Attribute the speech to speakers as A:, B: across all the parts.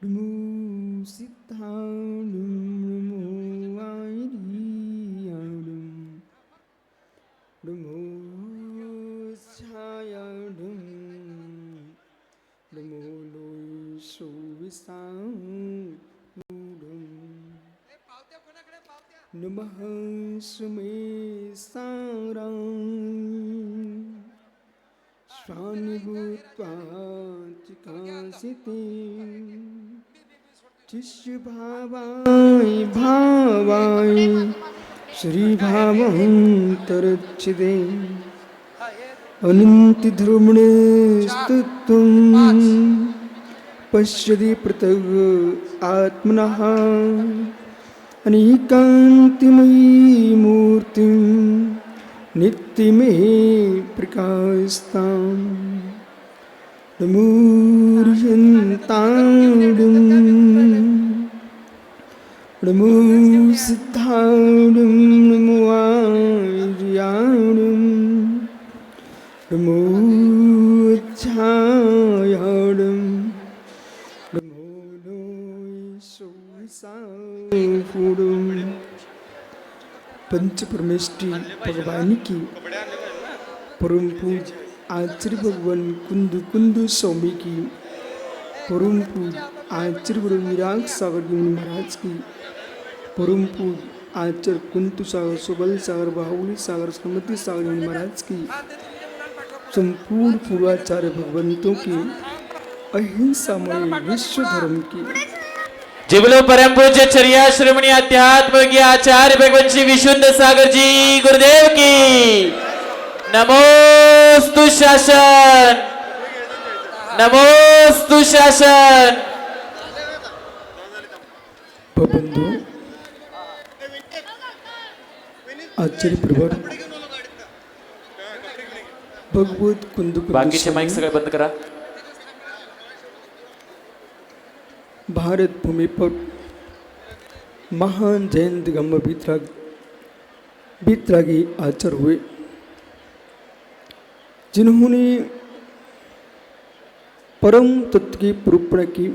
A: Namo Siddhanam Namo Airiyanam Namo Chayanam Namo Loi Suvisam Namah Sume Sarang Swani Bhutvatikasiti Shishya Bhavai Bhavai Shri Bhavam Tarachide Ananti Dhrumne Stutum Pashyadi Pratag Atmanaha Anikantimai Murtim Nityame Prakastam Namuryantam Namo Siddhanam Namo Airiyanam Namo Chayanam Namo Loi Suvisam पंच परमेष्टि भगवान की परम पूज आचार्य भगवान कुंदु कुंदु स्वामी की परम पूज आचार्य गुरु विराग सागर मुनि महाराज की परम पूज आचार्य कुंतु सागर सुबल सागर बाहुली सागर सुमति सागर मुनि महाराज की संपूर्ण पूर्वाचार्य भगवंतों की अहिंसामय विश्व धर्म की
B: जी बोलो परम पूज्य चर्या श्रीमणी अध्यात्म के आचार्य भगवान श्री विशुद्ध सागर जी गुरुदेव की नमोस्तु शासन नमोस्तु शासन।
A: बंधु आचार्य प्रवर भगवत कुंदु
B: बाकीचे माइक सगळे बंद करा।
A: भारत भूमि पर महान जैन दिगंबर बीतरागी आचार्य हुए जिन्होंने परम तत्व की निरूपण की।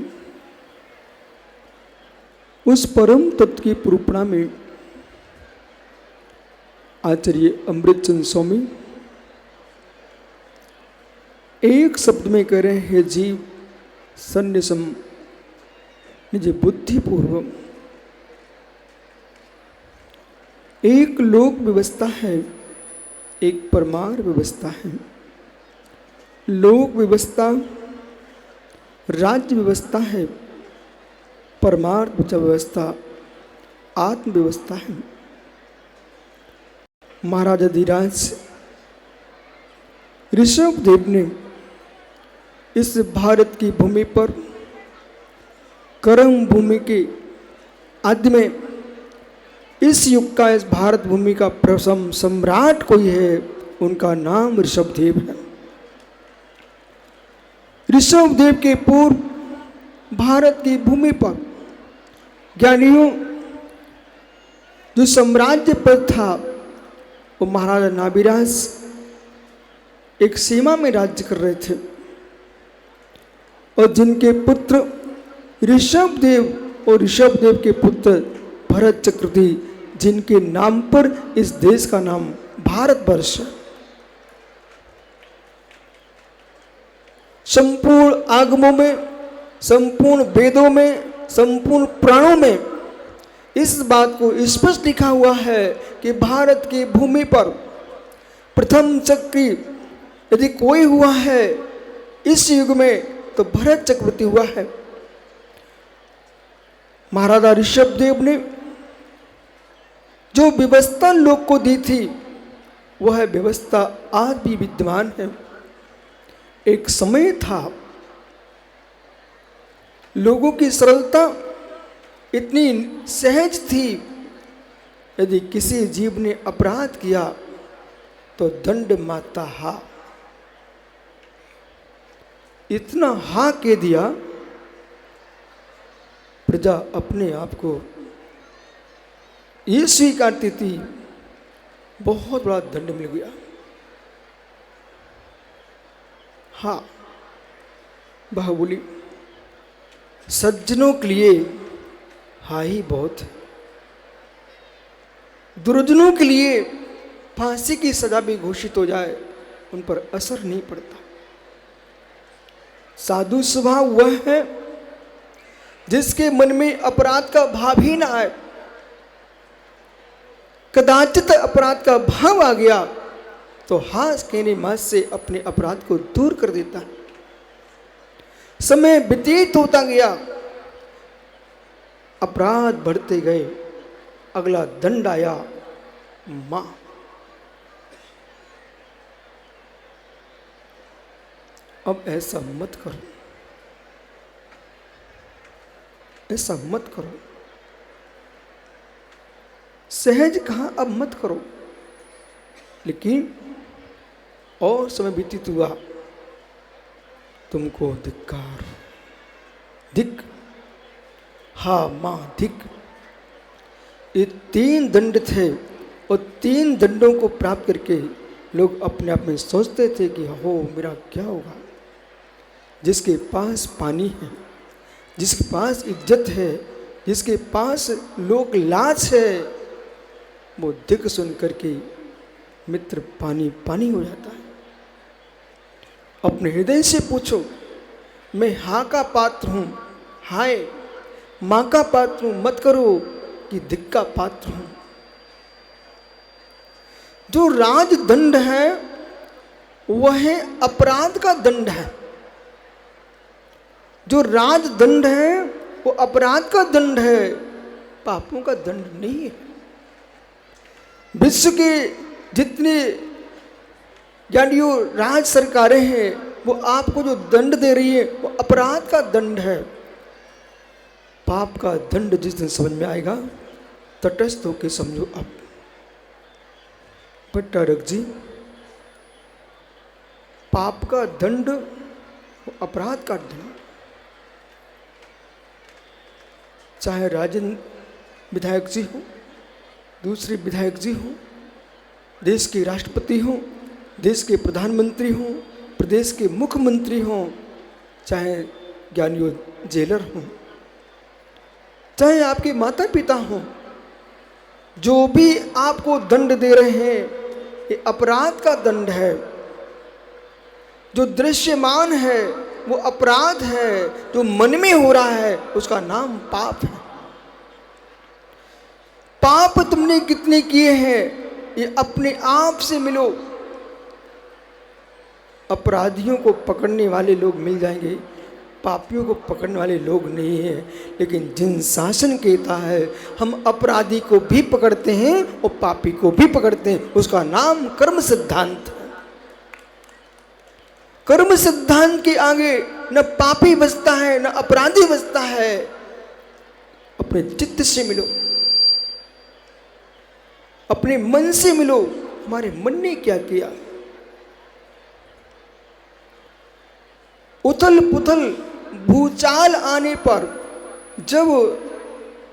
A: उस परम तत्व की निरूपण में आचार्य अमृतचंद स्वामी एक शब्द में कह रहे हैं जीव सन्निसम निज बुद्धिपूर्वक एक लोक व्यवस्था है, एक परमार व्यवस्था है। लोक व्यवस्था राज्य व्यवस्था है, परमार्थ व्यवस्था आत्म व्यवस्था है। महाराज अधिराज ऋषभदेव ने इस भारत की भूमि पर कर्म भूमि के आदि में इस युग का इस भारत भूमि का प्रथम सम्राट कोई है, उनका नाम ऋषभदेव है। ऋषभदेव के पूर्व भारत की भूमि पर ज्ञानियों जो साम्राज्य पर था वो महाराजा नाभिराज एक सीमा में राज्य कर रहे थे और जिनके पुत्र ऋषभदेव और ऋषभदेव के पुत्र भरत चक्रवर्ती जिनके नाम पर इस देश का नाम भारतवर्ष है। संपूर्ण आगमों में, संपूर्ण वेदों में, संपूर्ण पुराणों में इस बात को स्पष्ट लिखा हुआ है कि भारत की भूमि पर प्रथम चक्री यदि कोई हुआ है इस युग में तो भरत चक्रवर्ती हुआ है। महाराजा ऋषभदेव ने जो व्यवस्था लोक को दी थी वह व्यवस्था आज भी विद्यमान है। एक समय था लोगों की सरलता इतनी सहज थी, यदि किसी जीव ने अपराध किया तो दंड माता हा। इतना हा कह दिया प्रजा अपने आप को ये स्वीकारती थी, बहुत बड़ा दंड मिल गया। हाँ बाहुबली सज्जनों के लिए हाई बहुत है, दुर्जनों के लिए फांसी की सजा भी घोषित हो जाए उन पर असर नहीं पड़ता। साधु स्वभाव वह है जिसके मन में अपराध का भाव ही ना आए। कदाचित अपराध का भाव आ गया तो हाथ कहने मास से अपने अपराध को दूर कर देता है। समय व्यतीत होता गया, अपराध बढ़ते गए, अगला दंड आया मां। अब ऐसा मत करो, ऐसा मत करो। सहज कहा अब मत करो, लेकिन और समय व्यतीत हुआ, तुमको धिक्कार, धिक, हा मां धिक। ये 3 दंड थे और 3 दंडों को प्राप्त करके लोग अपने आप में सोचते थे कि हो मेरा क्या होगा। जिसके पास पानी है, जिसके पास इज्जत है, जिसके पास लोक लाज है, वो धिक सुन करके मित्र पानी पानी हो जाता है। अपने हृदय से पूछो, मैं हाँ का पात्र हूं, हाय मां का पात्र हूं, मत करो कि धिक का पात्र हूं। जो राजदंड है वह अपराध का दंड है। जो राजदंड है वो अपराध का दंड है, पापों का दंड नहीं है। विश्व के जितने यानियों राज सरकारें हैं वो आपको जो दंड दे रही है वो अपराध का दंड है। पाप का दंड जिस दिन समझ में आएगा तटस्थ होकर समझो। आप भट्टारक जी, पाप का दंड अपराध का दंड, चाहे राजन विधायक जी हो, दूसरे विधायक जी हो, देश के राष्ट्रपति हो, देश के प्रधानमंत्री हो, प्रदेश के मुख्यमंत्री हो, चाहे ज्ञानियों जेलर हो, चाहे आपके माता पिता हो, जो भी आपको दंड दे रहे हैं ये अपराध का दंड है। जो दृश्यमान है वो अपराध है, जो मन में हो रहा है उसका नाम पाप है। पाप तुमने कितने किए हैं ये अपने आप से मिलो। अपराधियों को पकड़ने वाले लोग मिल जाएंगे, पापियों को पकड़ने वाले लोग नहीं हैं। लेकिन जिन शासन कहता है हम अपराधी को भी पकड़ते हैं और पापी को भी पकड़ते हैं, उसका नाम कर्म सिद्धांत है। कर्म सिद्धांत के आगे न पापी बचता है न अपराधी बचता है। अपने चित्त से मिलो, अपने मन से मिलो, हमारे मन ने क्या किया। उथल पुथल भूचाल आने पर जब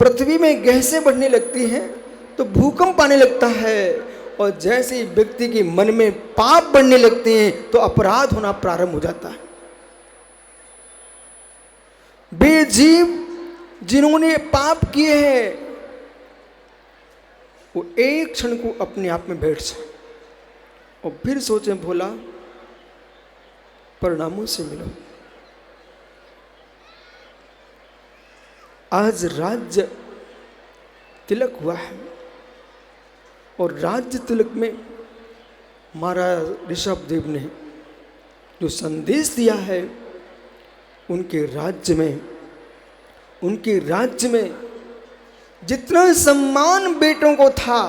A: पृथ्वी में गैसें बढ़ने लगती हैं तो भूकंप आने लगता है, और जैसे ही व्यक्ति के मन में पाप बढ़ने लगते हैं तो अपराध होना प्रारंभ हो जाता है। बेजीव जिन्होंने पाप किए हैं वो एक क्षण को अपने आप में बैठ जाए और फिर सोचे भोला परिणामों से मिलो। आज राज्य तिलक हुआ है और राज्य तिलक में महाराज ऋषभदेव ने जो संदेश दिया है, उनके राज्य में जितना सम्मान बेटों को था,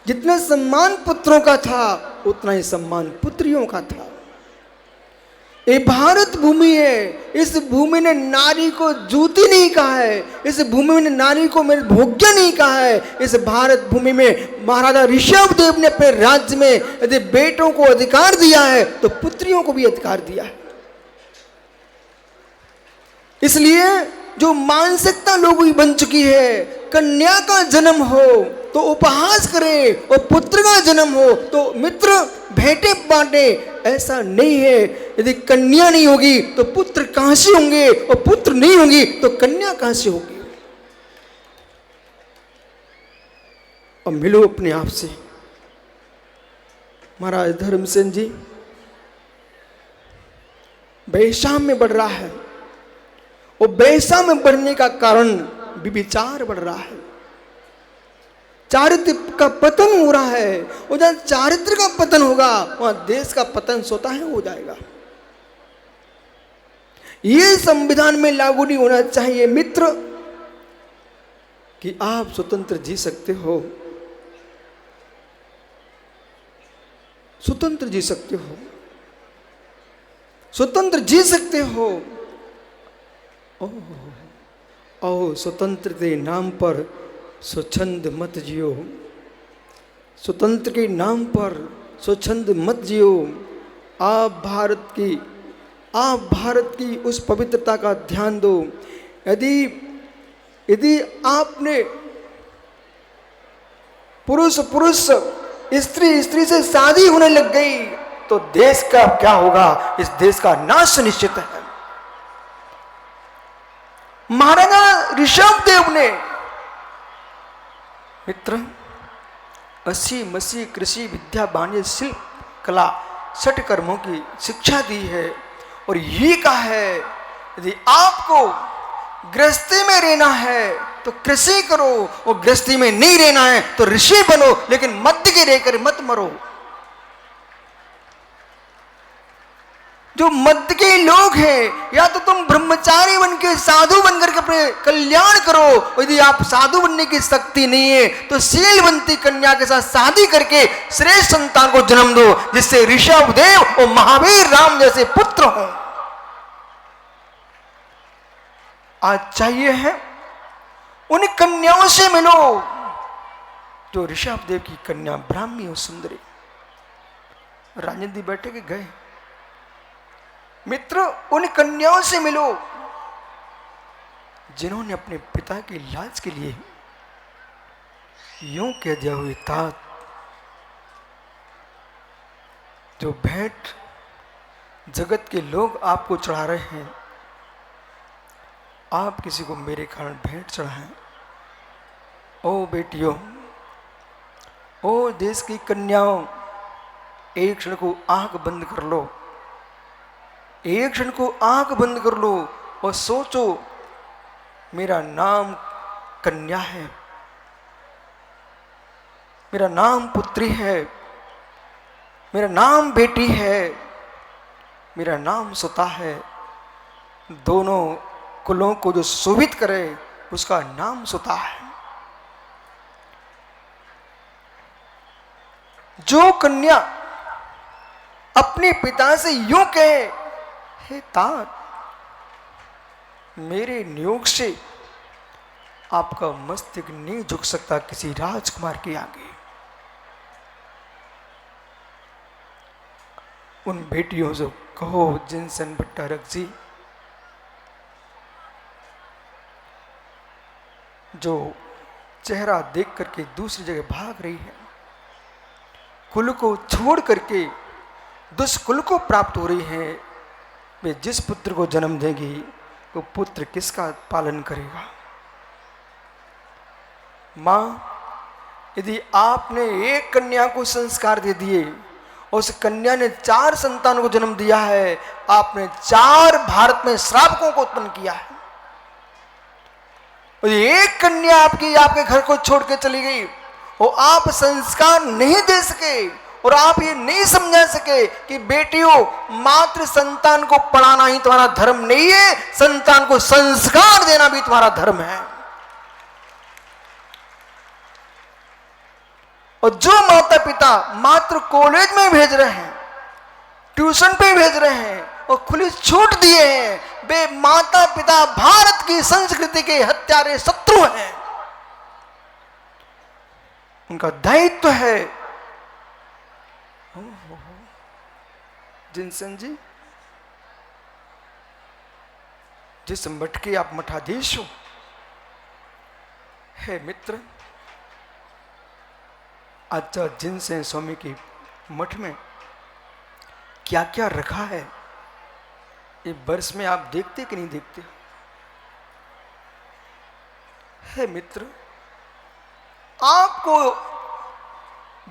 A: जितना सम्मान पुत्रों का था, उतना ही सम्मान पुत्रियों का था। ये भारत भूमि है, इस भूमि ने नारी को जूती नहीं कहा है, इस भूमि ने नारी को मेरे भोग्य नहीं कहा है। इस भारत भूमि में महाराजा ऋषभदेव ने अपने राज्य में यदि बेटों को अधिकार दिया है तो पुत्रियों को भी अधिकार दिया है। इसलिए जो मानसिकता लोगों की बन चुकी है, कन्या का जन्म हो तो उपहास करे और पुत्र का जन्म हो तो मित्र भेंटे बांटे, ऐसा नहीं है। यदि कन्या नहीं होगी तो पुत्र कहां से होंगे, और पुत्र नहीं होंगी तो कन्या कहां से होगी। और मिलो अपने आप से। महाराज धर्मसेन जी वैषा में बढ़ रहा है, और वैषा में बढ़ने का कारण विचार बढ़ रहा है, चारित्र का पतन हो रहा है। और जहां चारित्र का पतन होगा वहां देश का पतन स्वतः ही हो जाएगा। ये संविधान में लागू नहीं होना चाहिए मित्र कि आप स्वतंत्र जी सकते हो, स्वतंत्र जी सकते हो, स्वतंत्र जी सकते हो। ओ स्वतंत्र के नाम पर स्वच्छंद मत जियो, स्वतंत्र के नाम पर स्वच्छंद मत जियो। आप भारत की उस पवित्रता का ध्यान दो। यदि आपने पुरुष स्त्री से शादी होने लग गई तो देश का क्या होगा, इस देश का नाश निश्चित है। महाराजा ऋषभ देव ने मित्र असी मसी कृषि विद्या वाणिज्य शिल्प कला 6 कर्मों की शिक्षा दी है, और ये कहा है यदि आपको गृहस्थी में रहना है तो कृषि करो, और गृहस्थी में नहीं रहना है तो ऋषि बनो, लेकिन मध्य के रहकर मत मरो। जो मध्य के लोग हैं, या तो तुम ब्रह्मचारी बन के साधु बनकर के अपने कल्याण करो। यदि आप साधु बनने की शक्ति नहीं है तो शीलवंती कन्या के साथ शादी करके श्रेष्ठ संतान को जन्म दो, जिससे ऋषभ देव और महावीर राम जैसे पुत्र हों। आज चाहिए है उन कन्याओं से मिलो जो ऋषभ देव की कन्या ब्राह्मी और सुंदरी। राजेंद्र जी बैठे के गए, मित्र उन कन्याओं से मिलो जिन्होंने अपने पिता की लाज के लिए यूं कह दिया हुए तात, जो भेंट जगत के लोग आपको चढ़ा रहे हैं, आप किसी को मेरे कारण भेंट चढ़ाएं। ओ बेटियों, ओ देश की कन्याओं, एक क्षण को आंख बंद कर लो, एक क्षण को आंख बंद कर लो और सोचो मेरा नाम कन्या है, मेरा नाम पुत्री है, मेरा नाम बेटी है, मेरा नाम सुता है। दोनों कुलों को जो शोभित करे उसका नाम सुता है। जो कन्या अपने पिता से यूं कहे, हे तात, मेरे नियोग से आपका मस्तक नहीं झुक सकता किसी राजकुमार के आगे। उन बेटियों से कहो जिनसन भट्टारक जी, जो चेहरा देख करके दूसरी जगह भाग रही है, कुल को छोड़ करके दुष्कुल को प्राप्त हो रही है, वे जिस पुत्र को जन्म देगी वो पुत्र किसका पालन करेगा। मां, यदि आपने एक कन्या को संस्कार दे दिए और उस कन्या ने 4 संतान को जन्म दिया है, आपने 4 भारत में श्रावकों को उत्पन्न किया है। और एक कन्या आपके घर को छोड़ के चली गई और आप संस्कार नहीं दे सके, और आप ये नहीं समझा सके कि बेटियों, मात्र संतान को पढ़ाना ही तुम्हारा धर्म नहीं है, संतान को संस्कार देना भी तुम्हारा धर्म है। और जो माता पिता मात्र कॉलेज में भेज रहे हैं, ट्यूशन पे भेज रहे हैं और खुली छूट दिए हैं, वे माता पिता भारत की संस्कृति के हत्यारे शत्रु हैं। उनका दायित्व है। जिनसन जी, जिस मठ के आप मठाधीश हो, हे मित्र, अच्छा जिनसेन स्वामी की मठ में क्या क्या रखा है, ये वर्ष में आप देखते कि नहीं देखते? है मित्र, आपको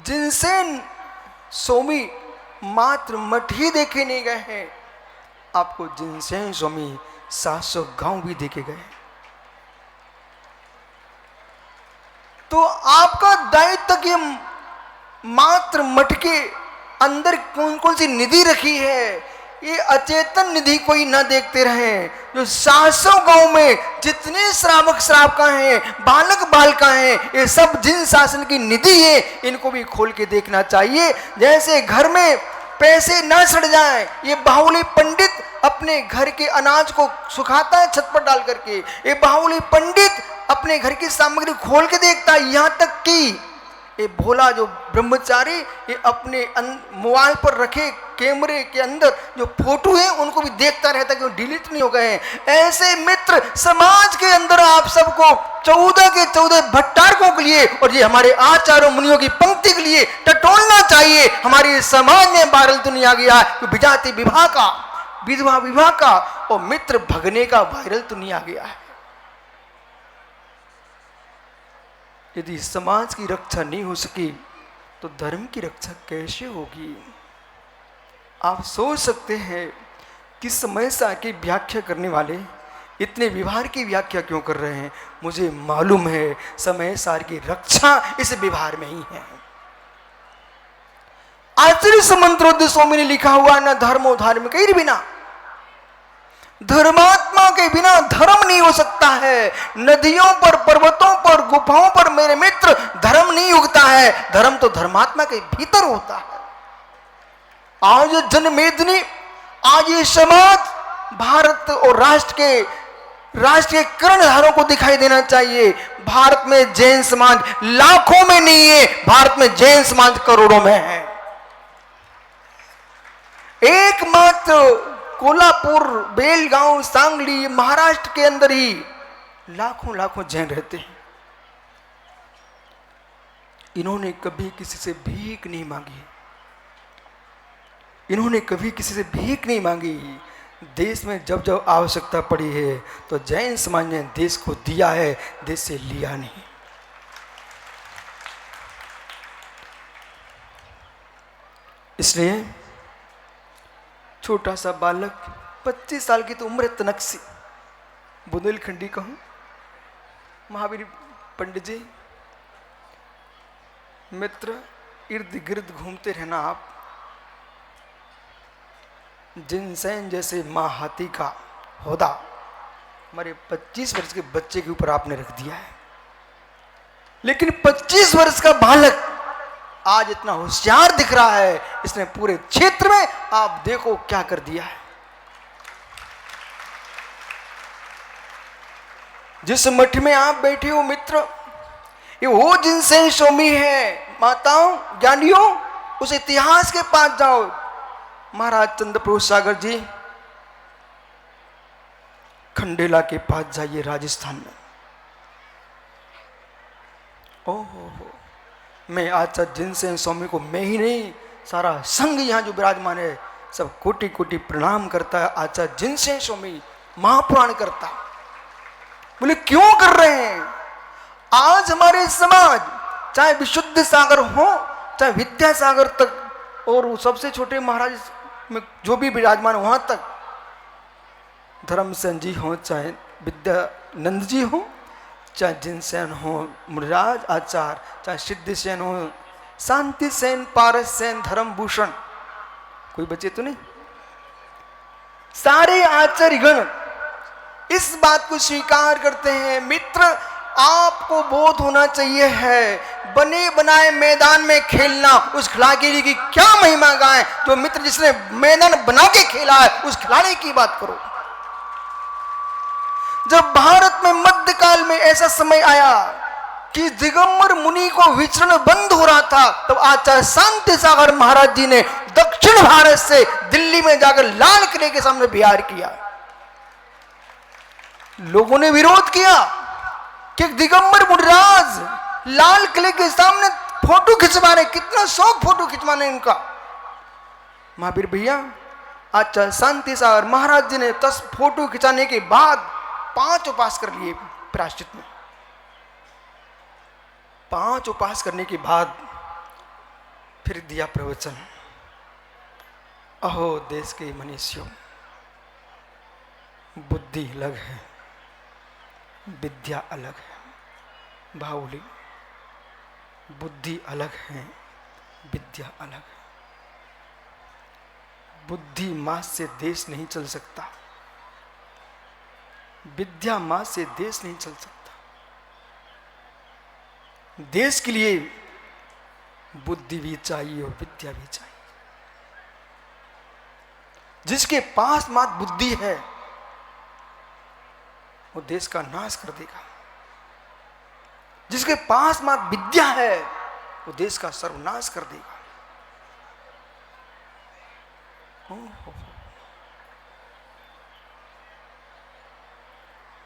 A: जिनसेन स्वामी मात्र मठ ही देखे नहीं गए हैं, आपको जिनसेन स्वामी 700 गांव भी देखे गए। तो आपका दायित्व कि मात्र मठ के अंदर कौन कौन सी निधि रखी है, ये अचेतन निधि कोई न देखते रहे। जो 700 गांव में जितने श्रावक श्रावका हैं, बालक बालिका हैं, ये सब जिन शासन की निधि है, इनको भी खोल के देखना चाहिए। जैसे घर में पैसे न सड़ जाएं, ये बाहुली पंडित अपने घर के अनाज को सुखाता है छत पर डाल करके, ये बाहुली पंडित अपने घर की सामग्री खोल के देखता है। यहाँ तक कि ये भोला जो ब्रह्मचारी ये अपने मोबाइल पर रखे कैमरे के अंदर जो फोटो है उनको भी देखता रहता है कि डिलीट नहीं हो गए हैं। ऐसे मित्र समाज के अंदर आप सबको 14 के 14 भट्टारकों के लिए और ये हमारे आचार्यों मुनियों की पंक्ति के लिए टटोलना चाहिए। हमारे समाज में वायरल तो नहीं आ गया कि विजाति विवाह का, विधवा विवाह का और मित्र भगने का वायरल तो नहीं आ गया है। यदि समाज की रक्षा नहीं हो सकी तो धर्म की रक्षा कैसे होगी? आप सोच सकते हैं कि समय सार की व्याख्या करने वाले इतने व्यवहार की व्याख्या क्यों कर रहे हैं? मुझे मालूम है समय सार की रक्षा इस व्यवहार में ही है। आचार्य समंत्रोद्य स्वामी ने लिखा हुआ न धर्मो धार्मिक बिना, धर्मात्मा के बिना धर्म नहीं हो सकता है। नदियों पर, पर्वतों पर, गुफाओं पर मेरे मित्र धर्म नहीं उगता है, धर्म तो धर्मात्मा के भीतर होता है। आज जनमेदिनी, आज ये समाज भारत और राष्ट्र के कर्णधारों को दिखाई देना चाहिए। भारत में जैन समाज लाखों में नहीं है, भारत में जैन समाज करोड़ों में है। एकमात्र कोल्हापुर, बेलगांव, सांगली, महाराष्ट्र के अंदर ही लाखों लाखों जैन रहते हैं। इन्होंने कभी किसी से भीख नहीं मांगी, इन्होंने कभी किसी से भीख नहीं मांगी। देश में जब जब आवश्यकता पड़ी है तो जैन समाज ने देश को दिया है, देश से लिया नहीं। इसलिए छोटा सा बालक 25 साल की तो उम्र है, तनकसी बुंदेलखंडी कहूं, महावीर पंडित जी मित्र, इर्द गिर्द घूमते रहना आप। जिनसेन जैसे माँ हाथी का होदा हमारे 25 वर्ष के बच्चे के ऊपर आपने रख दिया है, लेकिन 25 वर्ष का बालक आज इतना होशियार दिख रहा है। इसने पूरे क्षेत्र में आप देखो क्या कर दिया है। जिस मठ में आप बैठे हो मित्र, ये वो जिनसेन स्वामी है। माताओं, ज्ञानियों, उस इतिहास के पास जाओ। महाराज चंद्रप्रभु सागर जी खंडेला के पास जाइए राजस्थान में। ओहो, मैं आचार्य जिनसेन स्वामी को मैं ही नहीं, सारा संघ यहाँ जो विराजमान है सब कोटि कोटि प्रणाम करता है। आचार्य जिनसेन स्वामी महापुराण करता। बोले क्यों कर रहे हैं? आज हमारे समाज चाहे विशुद्ध सागर हो, चाहे विद्यासागर तक, और सबसे छोटे महाराज में जो भी विराजमान वहां तक, धर्मसेन जी हो, चाहे विद्यानंद जी हो, चाहे जिनसेन हो, मुनिराज आचार्य, चाहे सिद्धिसेन हो, शांति सेन, पारस सेन, धर्मभूषण, कोई बचे तो नहीं? सारे आचार्यगण इस बात को स्वीकार करते हैं। मित्र, आपको बोध होना चाहिए है बने बनाए मैदान में खेलना, उस खिलाड़ी की क्या महिमा गाएं। जो मित्र जिसने मैदान बना के खेला है उस खिलाड़ी की बात करो। जब भारत में मध्यकाल में ऐसा समय आया कि दिगंबर मुनि को विचरण बंद हो रहा था, तब आचार्य शांति सागर महाराज जी ने दक्षिण भारत से दिल्ली में जाकर लाल किले के सामने बिहार किया। लोगों ने विरोध किया कि दिगंबर मुनिराज लाल किले के सामने फोटो खिंचवा रहे, कितना शौक फोटो खिंचवाने इनका। महावीर भैया अच्छा शांति सा। और महाराज जी ने 10 फोटो खिंचाने के बाद 5 उपास कर लिए प्रायश्चित में। 5 उपास करने के बाद फिर दिया प्रवचन। अहो देश के मनुष्यों, बुद्धि अलग है, विद्या अलग है। बाहुली, बुद्धि अलग है, विद्या अलग है। बुद्धि माँ से देश नहीं चल सकता, विद्या माँ से देश नहीं चल सकता। देश के लिए बुद्धि भी चाहिए और विद्या भी चाहिए। जिसके पास मात बुद्धि है वो देश का नाश कर देगा। जिसके पास मात विद्या है वो देश का सर्वनाश कर देगा।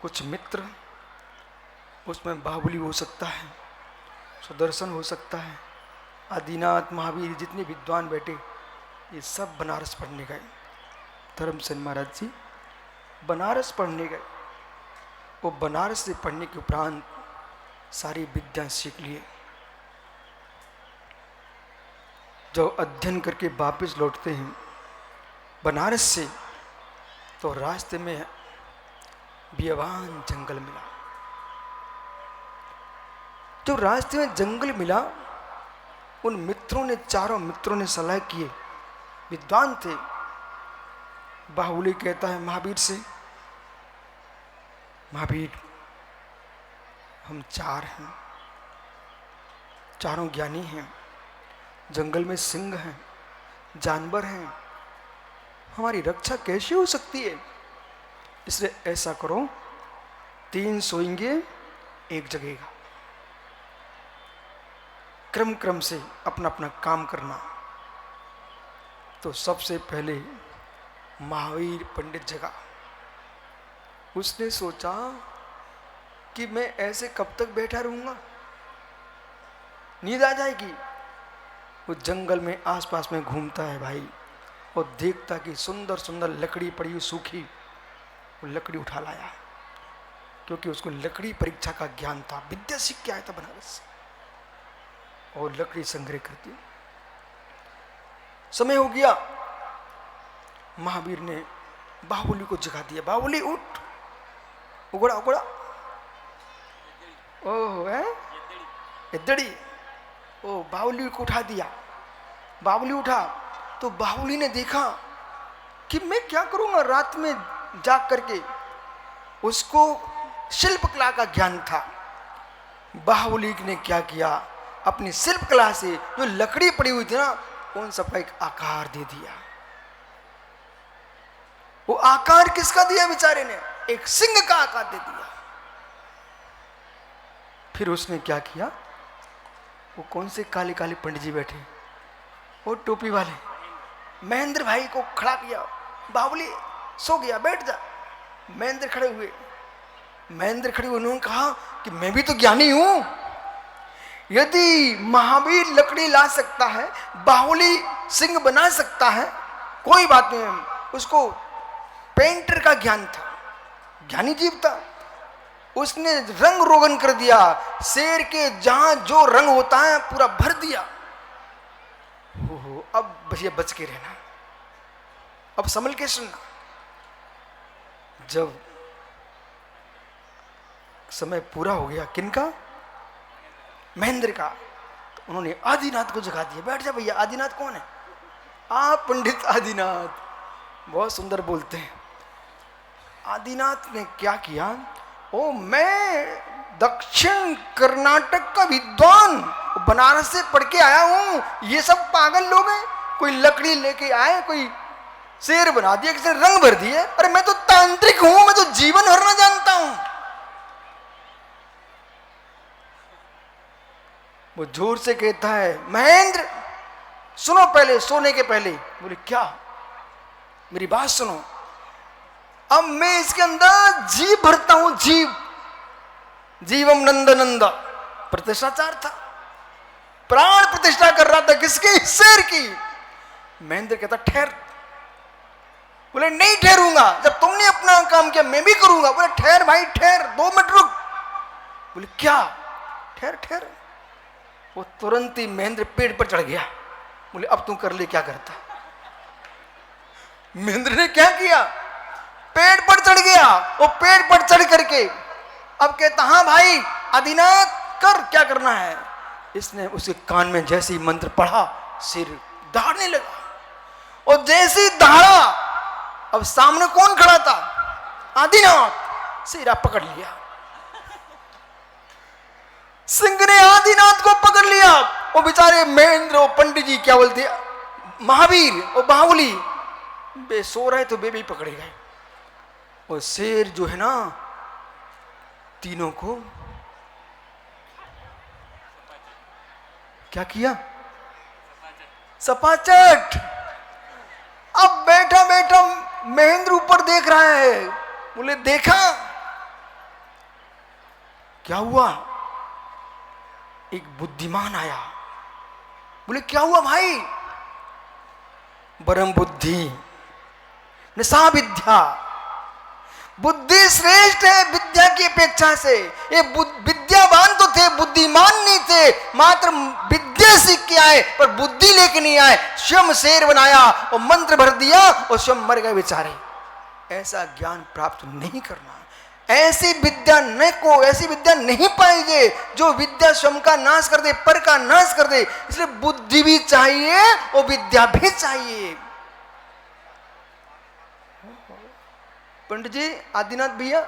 A: कुछ मित्र उसमें बाहुली हो सकता है, सुदर्शन हो सकता है, आदिनाथ, महावीर, जितने विद्वान बैठे ये सब बनारस पढ़ने गए। धर्मसेन महाराज जी बनारस पढ़ने गए। वो बनारस से पढ़ने के उपरांत सारी विद्या सीख लिए। जब अध्ययन करके वापस लौटते हैं बनारस से, तो रास्ते में बियावान जंगल मिला। जो रास्ते में जंगल मिला, उन मित्रों ने, चारों मित्रों ने सलाह किए, विद्वान थे। बाहुली कहता है महावीर से, महावीर हम 4 हैं, चारों ज्ञानी हैं, जंगल में सिंह हैं, जानवर हैं, हमारी रक्षा कैसे हो सकती है? इसलिए ऐसा करो, 3 सोएंगे, 1 जगेगा। क्रम क्रम से अपना अपना काम करना। तो सबसे पहले महावीर पंडित जगा। उसने सोचा कि मैं ऐसे कब तक बैठा रहूंगा, नींद आ जाएगी। वो जंगल में आसपास में घूमता है भाई, और देखता कि सुंदर सुंदर लकड़ी पड़ी हुई सूखी, वो लकड़ी उठा लाया, क्योंकि उसको लकड़ी परीक्षा का ज्ञान था। विद्या सीख के आया था बनारस से, और लकड़ी संग्रह करती। समय हो गया, महावीर ने बाहुली को जगा दिया। बाहुली उठ, उगड़ा उगड़ा। ओह है इधड़ी। ओ बाहुली को उठा दिया। बाहुली उठा तो बाहुली ने देखा कि मैं क्या करूंगा रात में जाग करके। उसको शिल्प कला का ज्ञान था। बाहुली ने क्या किया, अपनी शिल्प कला से जो लकड़ी पड़ी हुई थी ना, उन सबका एक आकार दे दिया। वो आकार किसका दिया बेचारे ने? एक सिंह का आकार दे दिया। फिर उसने क्या किया, वो कौन से काले काले पंडित जी बैठे, वो टोपी वाले महेंद्र भाई को खड़ा किया। बाहुली सो गया, बैठ जा। महेंद्र खड़े हुए। महेंद्र खड़े हुए, उन्होंने कहा कि मैं भी तो ज्ञानी हूं। यदि महावीर लकड़ी ला सकता है, बाहुली सिंह बना सकता है, कोई बात नहीं। उसको पेंटर का ज्ञान था, ज्ञानी जीव था। उसने रंग रोगन कर दिया। शेर के जहां जो रंग होता है पूरा भर दिया। हो अब भैया बच के रहना, अब संभल के सुनना। जब समय पूरा हो गया, किनका? महेंद्र का। तो उन्होंने आदिनाथ को जगा दिया। बैठ जा भैया। आदिनाथ कौन है? आप पंडित आदिनाथ बहुत सुंदर बोलते हैं। आदिनाथ ने क्या किया, ओ मैं दक्षिण कर्नाटक का विद्वान, बनारस से पढ़ के आया हूं। ये सब पागल लोग हैं। कोई लकड़ी लेके आए, कोई शेर बना दिया, किसी ने रंग भर दिए। अरे मैं तो तांत्रिक हूं, मैं तो जीवन भरना जानता हूं। वो जोर से कहता है, महेंद्र सुनो पहले, सोने के पहले। बोले क्या? मेरी बात सुनो। अब मैं इसके अंदर जीव भरता हूं, जीव। जीवम नंद नंद प्रतिष्ठाचार था। प्राण प्रतिष्ठा कर रहा था। किसकी? शेर की।
C: महेंद्र कहता ठहर। बोले नहीं ठहरूंगा, जब तुमने अपना काम किया मैं भी करूंगा। बोले ठहर भाई ठहर, 2 मिनट रुक। बोले क्या? ठहर ठहर। वो तुरंत ही महेंद्र पेड़ पर चढ़ गया। बोले अब तू कर ले क्या करता। महेंद्र ने क्या किया? पेड़ पर चढ़ गया। वो पेड़ पर चढ़ करके अब कहता हाँ भाई आदिनाथ कर, क्या करना है। इसने उसके कान में जैसे ही मंत्र पढ़ा सिर दहाड़ने लगा। और जैसे ही दहाड़ा, अब सामने कौन खड़ा था? आदिनाथ। सिरा पकड़ लिया। सिंह ने आदिनाथ को पकड़ लिया। वो बेचारे महेंद्र और पंडित जी क्या बोलते महावीर और बाहुली बे सो रहे तो बे भी पकड़े गए। और शेर जो है ना तीनों को क्या किया? सपाचट। अब बैठा बैठा महेंद्र ऊपर देख रहा है। बोले देखा क्या हुआ? एक बुद्धिमान आया। बोले क्या हुआ भाई? परम बुद्धि निशा विद्या, बुद्धि श्रेष्ठ है विद्या की अपेक्षा से। ये विद्यावान तो थे, बुद्धिमान नहीं थे। मात्र विद्या सीख के आए पर बुद्धि लेके नहीं आए। स्वयं शेर बनाया और मंत्र भर दिया और स्वयं मर गए बेचारे। ऐसा ज्ञान प्राप्त नहीं करना। ऐसी विद्या ऐसी विद्या नहीं पाएंगे जो विद्या स्वयं का नाश कर दे, पर का नाश कर दे। इसलिए बुद्धि भी चाहिए और विद्या भी चाहिए। पंडित जी, आदिनाथ भैया,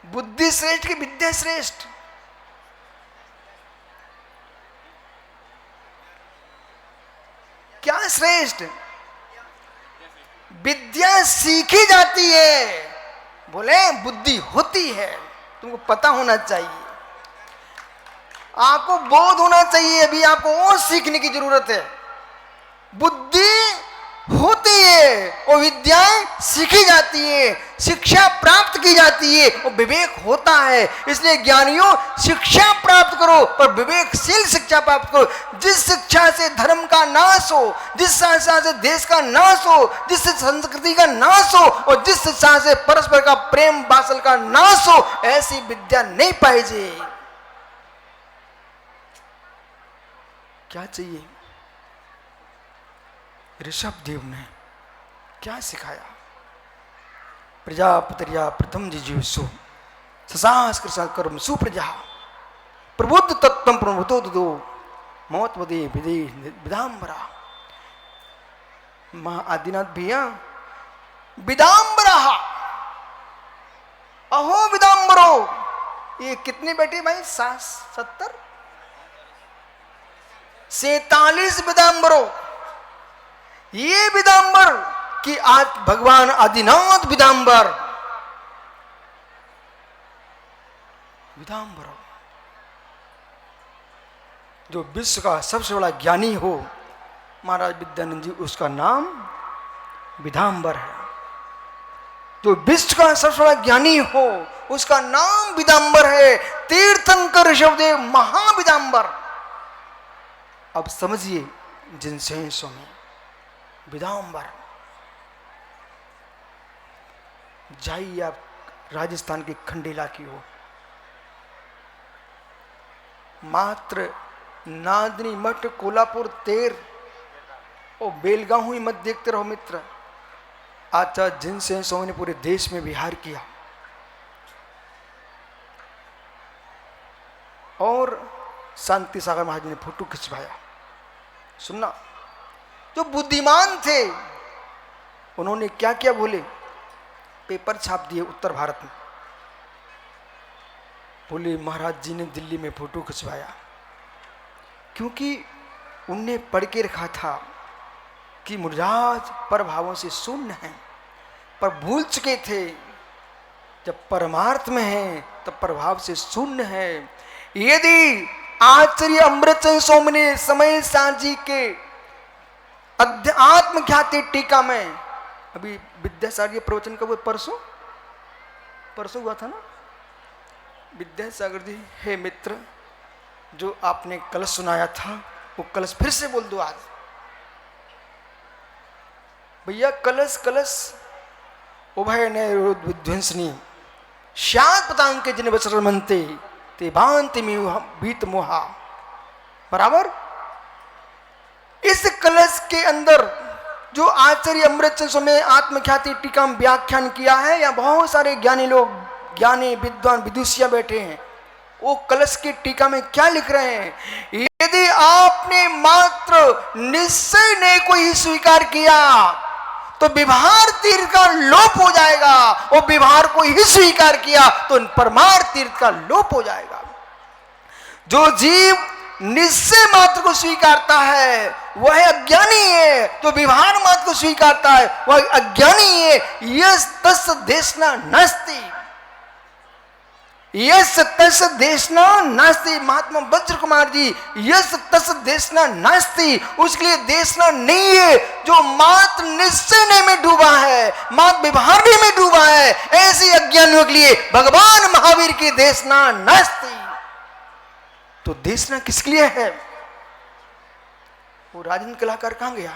C: बुद्धि श्रेष्ठ की विद्या श्रेष्ठ? क्या श्रेष्ठ? विद्या सीखी जाती है। बोले बुद्धि होती है, तुमको पता होना चाहिए, आपको बोध होना चाहिए। अभी आपको और सीखने की जरूरत है। बुद्धि होती है और विद्याएं सीखी जाती है, शिक्षा प्राप्त की जाती है और विवेक होता है। इसलिए ज्ञानियों शिक्षा प्राप्त करो पर विवेकशील शिक्षा प्राप्त करो। जिस शिक्षा से धर्म का नाश हो, जिस शिक्षा से देश का नाश हो, जिस संस्कृति का नाश हो और जिस शिक्षा से परस्पर का प्रेम वात्सल्य का नाश हो, ऐसी विद्या नहीं पाइजे। क्या चाहिए? ऋषभ देव ने क्या सिखाया? प्रजापतिर्या प्रथम जिजीविषु ससास कृषा कर्म सुप्रजा प्रबुद्ध तत्व प्रमुतो दो मौतवदे विदे विदाम्बरा। मां आदिनाथ भैया, विदाम्बरा, अहो विदाम्बरो। ये कितने बेटे भाई? 70 47 विदाम्बरो। ये विदाम्बर कि आज भगवान आदिनाथ विदाम्बर। विदाम्बर जो विश्व का सबसे बड़ा ज्ञानी हो महाराज विद्यानंद जी, उसका नाम विदाम्बर है। जो विश्व का सबसे बड़ा ज्ञानी हो उसका नाम विदाम्बर है। तीर्थंकर ऋषभदेव महाविदाम्बर। अब समझिए जिनसे में विदाम्बर। जाइए आप राजस्थान के खंडेला की ओर, मात्र नादनी मठ, कोल्हापुर, तेर और बेलगांव ही मत देखते रहो मित्र। आचार्य जिनसे स्वामी ने पूरे देश में विहार किया और शांति सागर महाराज ने फोटो खिंचवाया। सुनना, जो बुद्धिमान थे उन्होंने क्या किया? बोले पेपर छाप दिए उत्तर भारत में। बोले महाराज जी ने दिल्ली में फोटो खिंचवाया क्योंकि उनने पढ़ के रखा था कि मुराज परभावों से शून्य है, पर भूल चुके थे जब परमार्थ में है तब प्रभाव से शून्य है। यदि आचार्य अमृतचंद स्वामी ने समय सांझी के अध्यात्म ख्याति टीका में, अभी विद्यासागर प्रवचन का वो परसों हुआ था ना, विद्यासागर जी, हे मित्र, जो आपने कलश सुनाया था वो कलश फिर से बोल दो आज। भैया कलश कलश उभय ने विध्वंसनी श्यात पतांग के जिन बचर मनते ते भांति बीत मोहा। बराबर इस कलश के अंदर जो आचार्य अमृतचंद स्वामी ने आत्मख्याति टीका में व्याख्यान किया है, या बहुत सारे ज्ञानी लोग, ज्ञानी विद्वान विदुषिया बैठे हैं, वो कलश की टीका में क्या लिख रहे हैं? यदि आपने मात्र निश्चय ने कोई स्वीकार किया तो विभार तीर्थ का लोप हो जाएगा, और विभार को ही स्वीकार किया तो परमार्थ तीर्थ का लोप हो जाएगा। जो जीव निश्चय मात्र को स्वीकारता है वह अज्ञानी है, जो विभार मात्र को स्वीकारता है वह अज्ञानी है। यस तस् देशना नास्ति, यस तस् देशना नास्ति। महात्मा वज्र कुमार जी, यस तस् देशना नास्ति, उसके लिए देशना नहीं है जो मात्र निश्चय में डूबा है, मात्र विभार में डूबा है। ऐसे अज्ञानियों के लिए भगवान महावीर की देशना नास्ति। तो देशना किसके लिए है? वो राजेंद्र कलाकार कहां गया?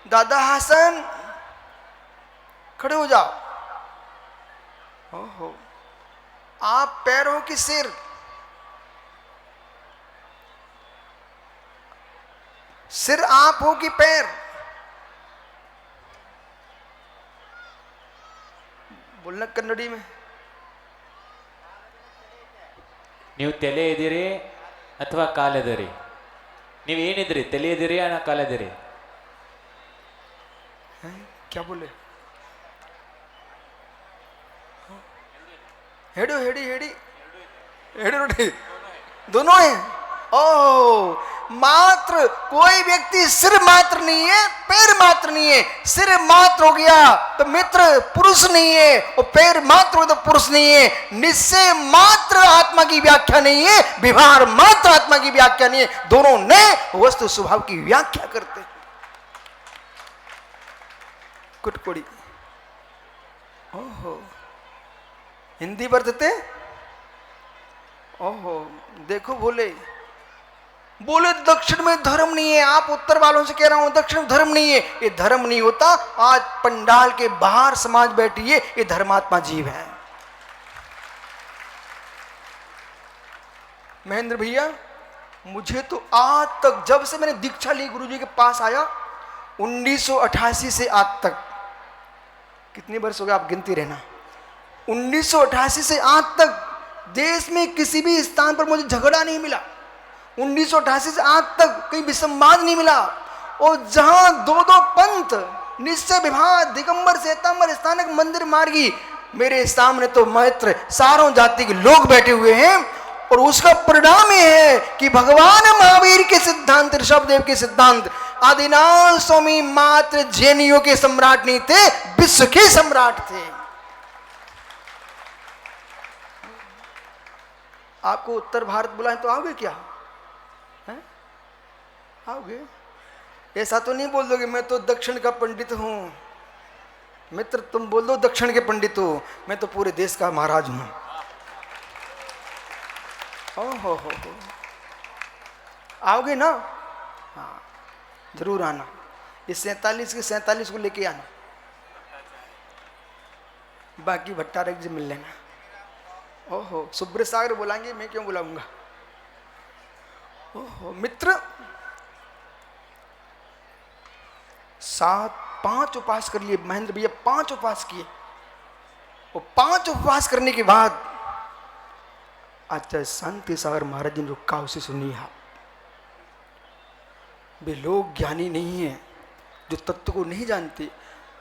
C: दादा हासन खड़े हो जाओ। ओहो, आप पैर हो कि सिर? सिर आप हो कि पैर? बोलना कन्नड़ी में।
B: ನೀವು ತಲೆ ಇದ್ದೀರಿ ಅಥವಾ ಕಾಲಿದ್ದೀರಿ? ನೀವು ಏನಿದ್ರಿ, ತಲೆ ಇದ್ದೀರಿ ಅಣ್ಣ ಕಾಲಿದ್ದೀರಿ?
C: क्या बोले? हेड़ी हेड़ी हेड़ी हेड़ी रोटी दोनों है। ओह, मात्र कोई व्यक्ति सिर मात्र नहीं है, पैर मात्र नहीं है। सिर मात्र हो गया तो मित्र पुरुष नहीं है, और पैर मात्र हो तो पुरुष नहीं है। निश्चय मात्र आत्मा की व्याख्या नहीं है, विभार मात्र आत्मा की व्याख्या नहीं है। दोनों ने वस्तु स्वभाव की व्याख्या करते। कुटकुड़ी। ओहो, हिंदी बरतते? ओहो, देखो बोले बोले दक्षिण में धर्म नहीं है। आप उत्तर वालों से कह रहा हूं दक्षिण में धर्म नहीं है। ये धर्म नहीं होता। आज पंडाल के बाहर समाज बैठी है, ये धर्मात्मा जीव है। महेंद्र भैया, मुझे तो आज तक, जब से मैंने दीक्षा ली गुरुजी के पास आया, 1988 से आज तक, कितने वर्ष हो गए आप गिनती रहना, 1988 से आज तक देश में किसी भी स्थान पर मुझे झगड़ा नहीं मिला। 1988 से आज तक कहीं विसंवाद नहीं मिला। और जहां दो दो पंथ, निश्चय विभाग, दिगंबर, श्वेतांबर, स्थानक, मंदिर मार्गी, मेरे सामने तो मात्र सारों जाति के लोग बैठे हुए हैं। और उसका परिणाम यह है कि भगवान महावीर के सिद्धांत, ऋषभदेव के सिद्धांत, आदिनाथ स्वामी मात्र जैनियों के सम्राट नहीं थे, विश्व के सम्राट थे। आपको उत्तर भारत बुलाएं तो आओगे क्या? आओगे? ऐसा तो नहीं बोल दोगे मैं तो दक्षिण का पंडित हूं। मित्र, तुम बोल दो दक्षिण के पंडित हो, मैं तो पूरे देश का महाराज हूं। ओहो हो, आओगे ना? हाँ, जरूर आना। इस 47 के 47 को लेके आना, बाकी भट्टारक जी मिल लेना। ओहो, सुब्र सागर बुलाएंगे, मैं क्यों बुलाऊंगा? ओहो मित्र, 5 उपवास कर लिए महेंद्र भैया, 5 उपवास किए। और 5 उपवास करने के बाद आचार्य शांति सागर महाराज जी ने रुका, उसे सुनिए आप। वे लोग ज्ञानी नहीं है जो तत्व को नहीं जानते।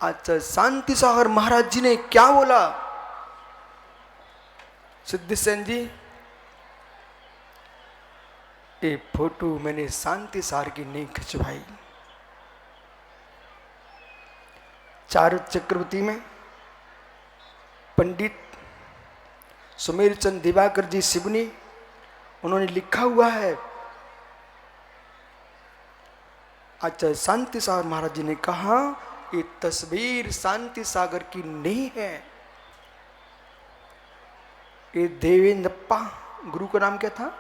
C: आचार्य शांति सागर महाराज जी ने क्या बोला? सिद्धि सेन जी, ये फोटो मैंने शांति सागर की नहीं खिंचवाई। चारु चक्रवर्ती में पंडित सुमेर चंद दिवाकर जी सिवनी, उन्होंने लिखा हुआ है, आचार्य शांति सागर महाराज जी ने कहा ये तस्वीर शांति सागर की नहीं है, ये देवेंद्रप्पा, गुरु का नाम क्या था?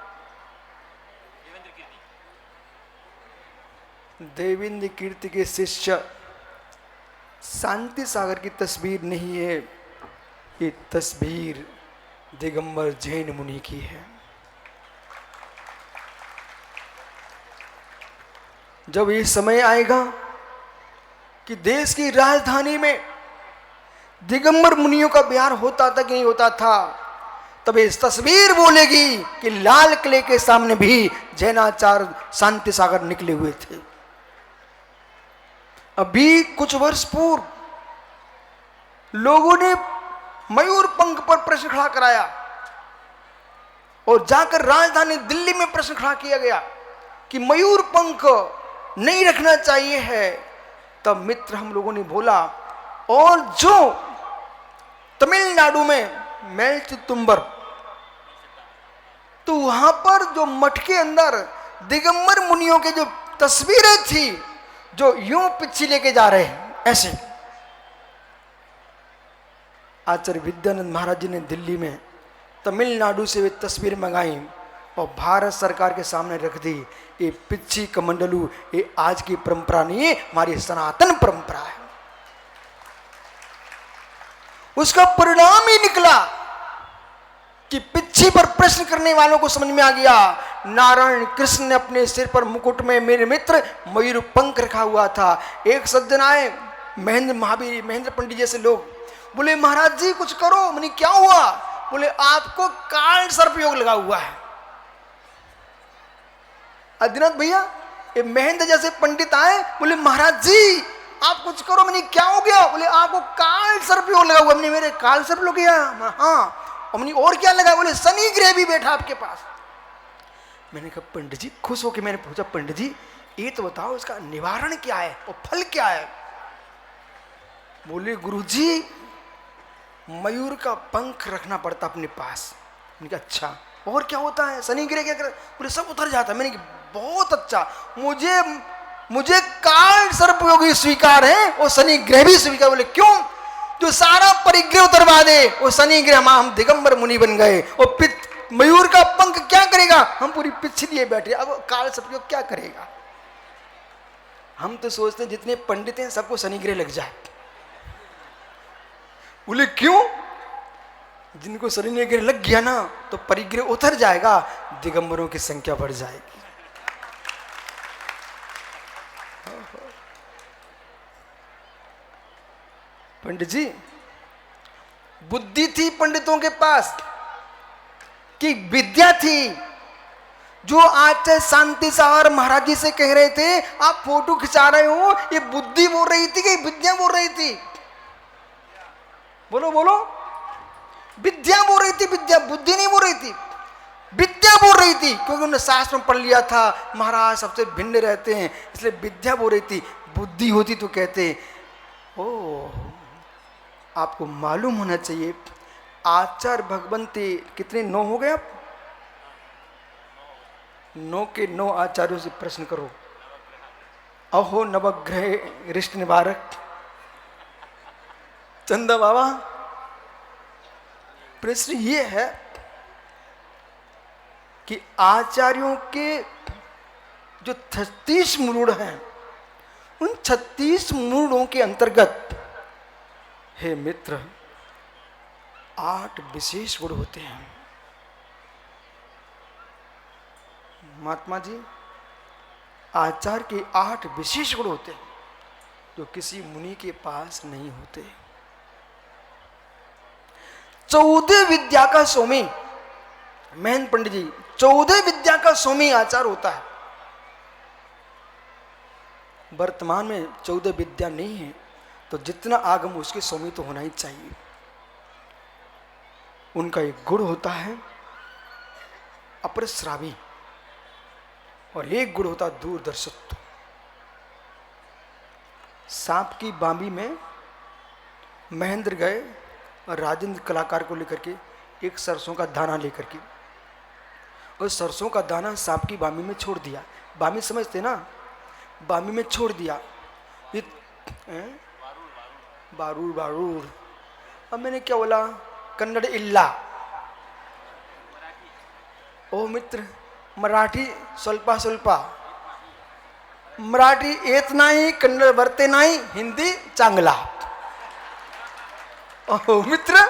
C: देवेंद्र कीर्ति के शिष्य शांति सागर की तस्वीर नहीं है, ये तस्वीर दिगंबर जैन मुनि की है। जब ये समय आएगा कि देश की राजधानी में दिगंबर मुनियों का विहार होता था कि नहीं होता था, तब इस तस्वीर बोलेगी कि लाल किले के सामने भी जैनाचार्य शांति सागर निकले हुए थे। अभी कुछ वर्ष पूर्व लोगों ने मयूर पंख पर प्रश्न खड़ा कराया और जाकर राजधानी दिल्ली में प्रश्न खड़ा किया गया कि मयूर पंख नहीं रखना चाहिए है। तब मित्र हम लोगों ने बोला, और जो तमिलनाडु में मेलचुतुम्बर, तो वहां पर जो मठ के अंदर दिगंबर मुनियों के जो तस्वीरें थी जो यूं पीछे लेके जा रहे हैं ऐसे, आचार्य विद्यानंद महाराज जी ने दिल्ली में तमिलनाडु से वे तस्वीर मंगाई और भारत सरकार के सामने रख दी। ये पिच्छी कमंडलू ये आज की परंपरा नहीं है, हमारी सनातन परंपरा है। उसका परिणाम ही निकला कि पिच्छी पर प्रश्न करने वालों को समझ में आ गया, नारायण कृष्ण ने अपने सिर पर मुकुट में मेरे मित्र मयूर पंख रखा हुआ था। एक सज्जन आए, महेंद्र महावीर, महेंद्र पंडित जैसे लोग, बोले महाराज जी कुछ करो। मैंने क्या हुआ? बोले आपको काल सर्प योग लगा हुआ है। आदिनाथ भैया, ये महेंद्र जैसे पंडित आए, बोले महाराज जी आप कुछ करो। मैंने क्या हो गया? बोले आपको काल सर्प योग लगा हुआ। मैंने मेरे काल सर्प लग गया? हाँ। और क्या लगा? बोले शनि ग्रह भी बैठा आपके पास। मैंने कहा पंडित जी, खुश होकर मैंने पूछा पंडित जी ये तो बताओ इसका निवारण क्या है और फल क्या है? बोले गुरुजी मयूर का पंख रखना पड़ता अपने पास। मैंने कहा अच्छा, और क्या होता है? शनि ग्रह क्या कर? बोले सब उतर जाता है। मैंने कहा बहुत अच्छा, मुझे काल सर्प योगी स्वीकार है और शनि ग्रह भी स्वीकार। बोले क्यों? जो सारा परिग्रह उतरवा दे वो शनि ग्रह, हम दिगंबर मुनि बन गए। और मयूर का पंख क्या करेगा? हम पूरी पिछ लिए बैठे, अब काल सर्प योग क्या करेगा? हम तो सोचते हैं जितने पंडित हैं सबको शनि ग्रह लग जाए। बोले क्यों? जिनको शनि ग्रह लग गया ना तो परिग्रह उतर जाएगा, दिगंबरों की संख्या बढ़ जाएगी। पंडित जी बुद्धि थी पंडितों के पास कि विद्या थी। जो आचार्य शांति सागर महाराज जी से कह रहे थे आप फोटो खिंचा रहे हो, ये बुद्धि बोल रही थी कि विद्या बोल रही थी? बोलो बोलो। विद्या बोल रही थी, विद्या, बुद्धि नहीं बोल रही थी, विद्या बोल रही थी। क्योंकि उन्होंने शास्त्र में पढ़ लिया था महाराज सबसे भिन्न रहते हैं, इसलिए विद्या बोल रही थी। बुद्धि होती तो कहते ओ। आपको मालूम होना चाहिए आचार्य भगवंती कितने 9 हो गए? आप 9 के 9 आचार्यों से प्रश्न करो। अहो नवग्रह रिष्ट निवारक चंदा बाबा, प्रश्न ये है कि आचार्यों के जो 36 मूढ़ हैं, उन 36 मूढ़ों के अंतर्गत हे मित्र 8 विशेष गुण होते हैं। महात्मा जी, आचार्य के 8 विशेष गुण होते हैं जो किसी मुनि के पास नहीं होते। 14 विद्या का स्वामी, महेंद्र पंडित जी 14 विद्या का स्वामी आचार्य होता है। वर्तमान में 14 विद्या नहीं है तो जितना आगम उसके स्वामी तो होना ही चाहिए। उनका एक गुण होता है अपरश्रावी और एक गुण होता है दूरदर्शित्व। सांप की बांबी में महेंद्र गए और राजेंद्र कलाकार को लेकर के एक सरसों का दाना लेकर के, उस सरसों का दाना सांप की बांबी में छोड़ दिया। बांबी समझते ना? बांबी में छोड़ दिया। ये बारूर बारूर। अब मैंने क्या बोला? कन्नड़ इल्ला। ओ मित्र, मराठी स्वल्पा स्वल्पा। मराठी येत नाही, कन्नड बरते नाही, हिंदी चांगला. ओह मित्र,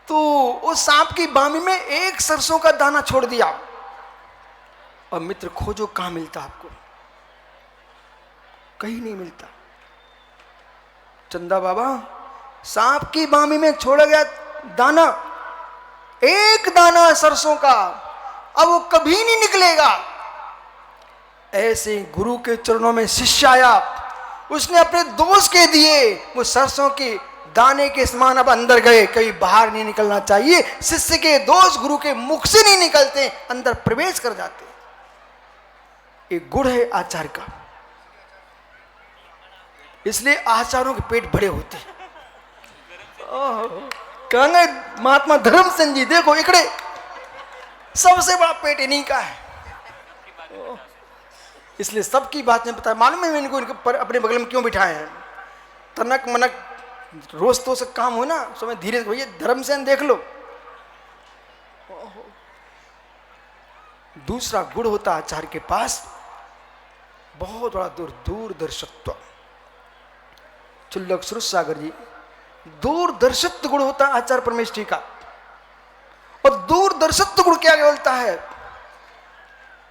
C: तो उस सांप की बामी में एक सरसों का दाना छोड़ दिया. और मित्र खोजो कहां मिलता आपको, कहीं नहीं मिलता. चंदा बाबा सांप की बामी में छोड़ा गया दाना, एक दाना सरसों का, अब वो कभी नहीं निकलेगा. ऐसे गुरु के चरणों में शिष्य आया, उसने अपने दोष कह दिए, वो सरसों के दाने के समान अब अंदर गए, कहीं बाहर नहीं निकलना चाहिए. शिष्य के दोष गुरु के मुख से नहीं निकलते, अंदर प्रवेश कर जाते. एक गुण है आचार्य का, इसलिए आचार्यों के पेट बड़े होते हैं. कहेंगे महात्मा धर्मसेन जी, देखो इकड़े सबसे बड़ा पेट इन्हीं का है. इसलिए सबकी बात नहीं पता. मालूम है इनको अपने बगल में क्यों बिठाए हैं? तनक मनक रोज तो से काम हो ना, समय धीरे भैया धर्मसेन देख लो. दूसरा गुण होता आचार्य के पास बहुत बड़ा दूरदर्शित्व. चुल्लक सुरेश सागर जी, दूरदर्शित्व गुण होता है आचार्य परमेश्वरी का. और दूरदर्शित्व गुण क्या बोलता है?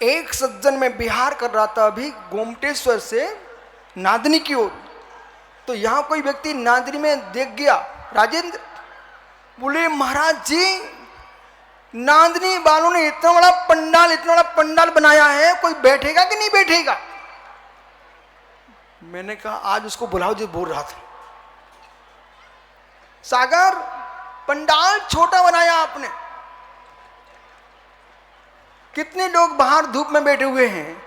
C: एक सज्जन में बिहार कर रहा था अभी गोमटेश्वर से नादनी की ओर, तो यहां कोई व्यक्ति नादनी में देख गया. राजेंद्र बोले महाराज जी, नादनी वालों ने इतना बड़ा पंडाल बनाया है, कोई बैठेगा कि नहीं बैठेगा? मैंने कहा आज उसको बुलाओ जो बोल रहा था. सागर, पंडाल छोटा बनाया आपने, कितने लोग बाहर धूप में बैठे हुए हैं.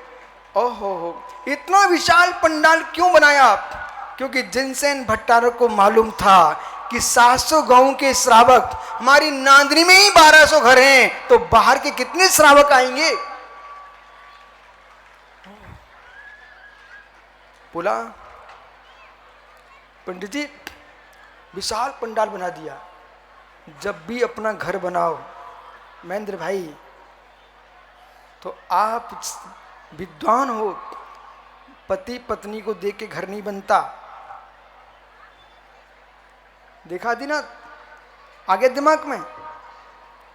C: ओहो, इतना विशाल पंडाल क्यों बनाया आप? क्योंकि जिनसेन भट्टारक को मालूम था कि 700 गांव के श्रावक हमारी नांदनी में ही 1200 घर हैं, तो बाहर के कितने श्रावक आएंगे. बोला पंडित जी विशाल पंडाल बना दिया, जब भी अपना घर बनाओ महेंद्र भाई तो आप विद्वान हो, पति पत्नी को देख के घर नहीं बनता. देखा दी ना आगे दिमाग में,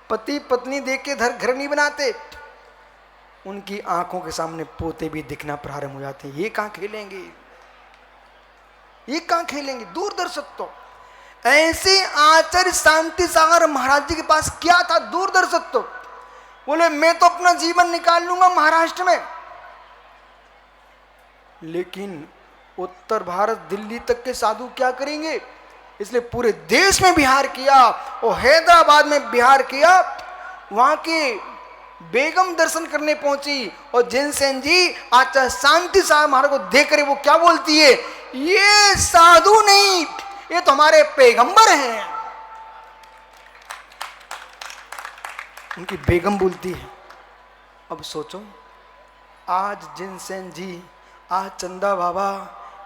C: पति पत्नी देख के घर नहीं बनाते. उनकी आंखों के सामने पोते भी दिखना प्रारंभ हो जाते हैं. ये कहां खेलेंगे, ये कहां खेलेंगे? दूरदर्शित्व. ऐसे आचार्य शांति सागर महाराज जी के पास क्या था? दूरदर्शित्व. बोले मैं तो अपना जीवन निकाल लूंगा महाराष्ट्र में, लेकिन उत्तर भारत दिल्ली तक के साधु क्या करेंगे? इसलिए पूरे देश में बिहार किया और हैदराबाद में बिहार किया. वहां की बेगम दर्शन करने पहुंची और जिनसेन जी आचार्य शांति सागर महाराज को देख कर वो क्या बोलती है? ये साधु नहीं, ये तो हमारे पैगंबर हैं. उनकी बेगम बोलती है. अब सोचो, आज जिनसेन जी, आज चंदा बाबा,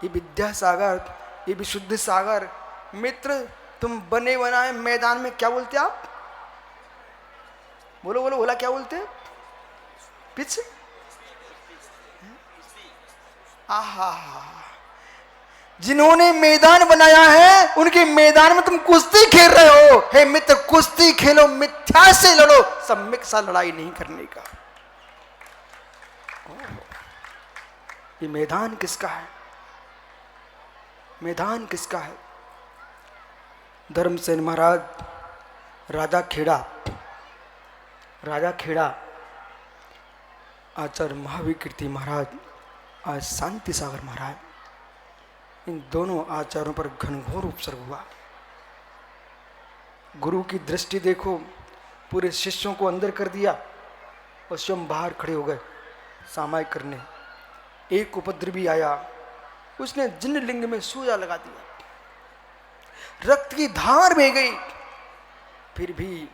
C: ये विद्यासागर, ये विशुद्ध सागर मित्र, तुम बने बनाए मैदान में क्या बोलते आप? बोलो बोलो बोला, क्या बोलते? पीछे आहा, जिन्होंने मैदान बनाया है उनके मैदान में तुम कुश्ती खेल रहे हो. हे मित्र, कुश्ती खेलो, मिथ्या से लड़ो, सम्यक सा लड़ाई नहीं करने का. ये मैदान किसका है? मैदान किसका है? धर्मसेन महाराज, राजा खेड़ा, आचार्य महावीर कीर्ति महाराज, आज शांति सागर महाराज, इन दोनों आचार्यों पर घनघोर उपसर्ग हुआ. गुरु की दृष्टि देखो, पूरे शिष्यों को अंदर कर दिया और स्वयं बाहर खड़े हो गए सामायिक करने. एक उपद्रवी आया, उसने जिन्न लिंग में सूजा लगा दिया, रक्त की धार बह गई, फिर भी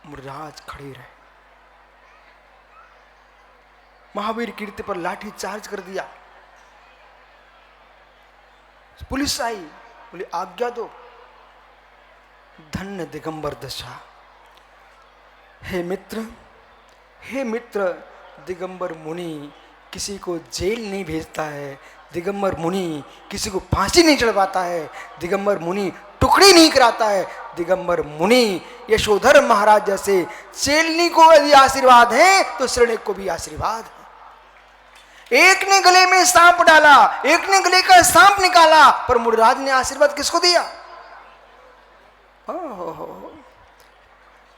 C: मुर्राज खड़े रहे. महावीर कीर्ति पर लाठी चार्ज कर दिया. पुलिस आई, बोली आज्ञा दो. धन्य दिगंबर दशा. हे मित्र, दिगंबर मुनि किसी को जेल नहीं भेजता है, दिगंबर मुनि किसी को फांसी नहीं चढ़वाता है, दिगंबर मुनि टुकड़ी नहीं कराता है, दिगंबर मुनि यशोधर महाराज जैसे चेलनी को यदि आशीर्वाद है तो श्रेणिक को भी आशीर्वाद है। एक ने गले में सांप डाला, एक ने गले का सांप निकाला, पर मुनिराज ने आशीर्वाद किसको दिया?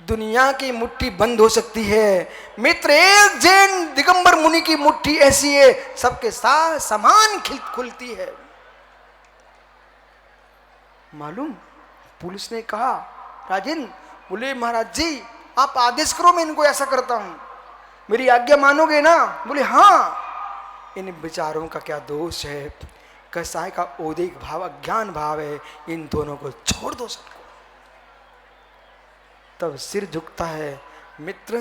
C: दुनिया की मुट्ठी बंद हो सकती है मित्र, एक जैन दिगंबर मुनि की मुट्ठी ऐसी है, सबके साथ समान खुलती है। मालूम, पुलिस ने कहा राजन, बोले महाराज जी आप आदेश करो, मैं इनको ऐसा करता हूं, मेरी आज्ञा मानोगे ना? बोले हाँ। इन विचारों का क्या दोष है? कसाय का औदिक भाव अज्ञान भाव है, इन दोनों को छोड़ दो सबको। तब सिर झुकता है मित्र।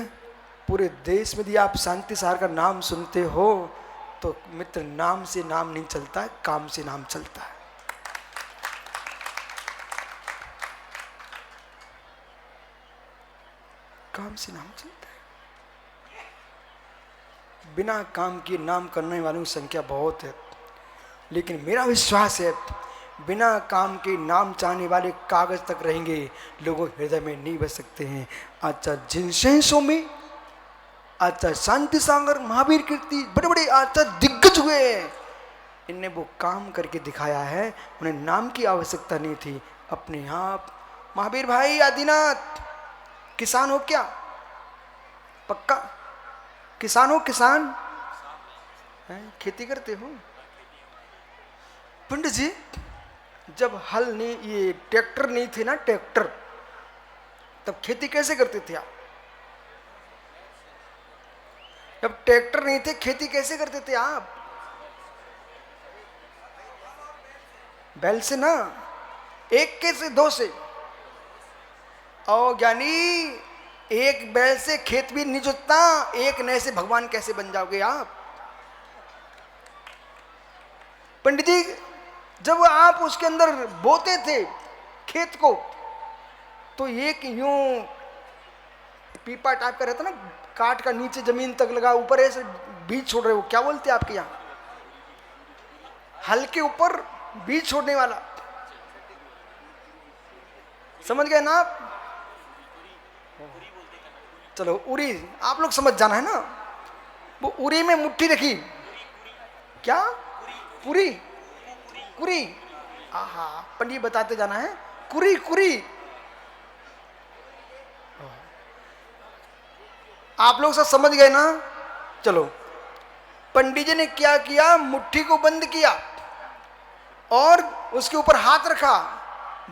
C: पूरे देश में यदि आप शांति सार का नाम सुनते हो तो मित्र, नाम से नाम नहीं चलता है, काम से नाम चलता है। काम से नाम चलता है। बिना काम के नाम करने वालों की संख्या बहुत है, लेकिन मेरा विश्वास है बिना काम के नाम चाहने वाले कागज तक रहेंगे, लोगों हृदय में नहीं बस सकते हैं। आचार्य जिनसेन स्वामी, आचार्य शांति सागर, महावीर कीर्ति, बड़े बड़े आचार्य दिग्गज हुए हैं, इनने वो काम करके दिखाया है, उन्हें नाम की आवश्यकता नहीं थी, अपने आप। महावीर भाई आदिनाथ, किसान हो क्या? पक्का किसान हो? किसान खेती करते हो? पंडित जी, जब हल नहीं, ये ट्रैक्टर नहीं थे ना, ट्रैक्टर, तब खेती कैसे करते थे आप? जब ट्रैक्टर नहीं थे, खेती कैसे करते थे आप? बैल से ना, एक के से दो से। और ज्ञानी, एक बैल से खेत भी नहीं जोतता, एक नए से भगवान कैसे बन जाओगे आप? पंडित जी, जब आप उसके अंदर बोते थे खेत को, तो एक यूं पीपा टाइप का रहता ना, काट का नीचे जमीन तक लगा, ऊपर ऐसे बीज छोड़ रहे हो, क्या बोलते हैं आपके यहाँ? हल के ऊपर बीज छोड़ने वाला, समझ गए ना आप? चलो उरी, आप लोग समझ जाना है ना। वो उरी में मुट्ठी रखी, क्या? पूरी कुरी, आहा, पंडित बताते जाना है, कुरी कुरी। आप लोग सब समझ गए ना? चलो, पंडित जी ने क्या किया, मुट्ठी को बंद किया और उसके ऊपर हाथ रखा।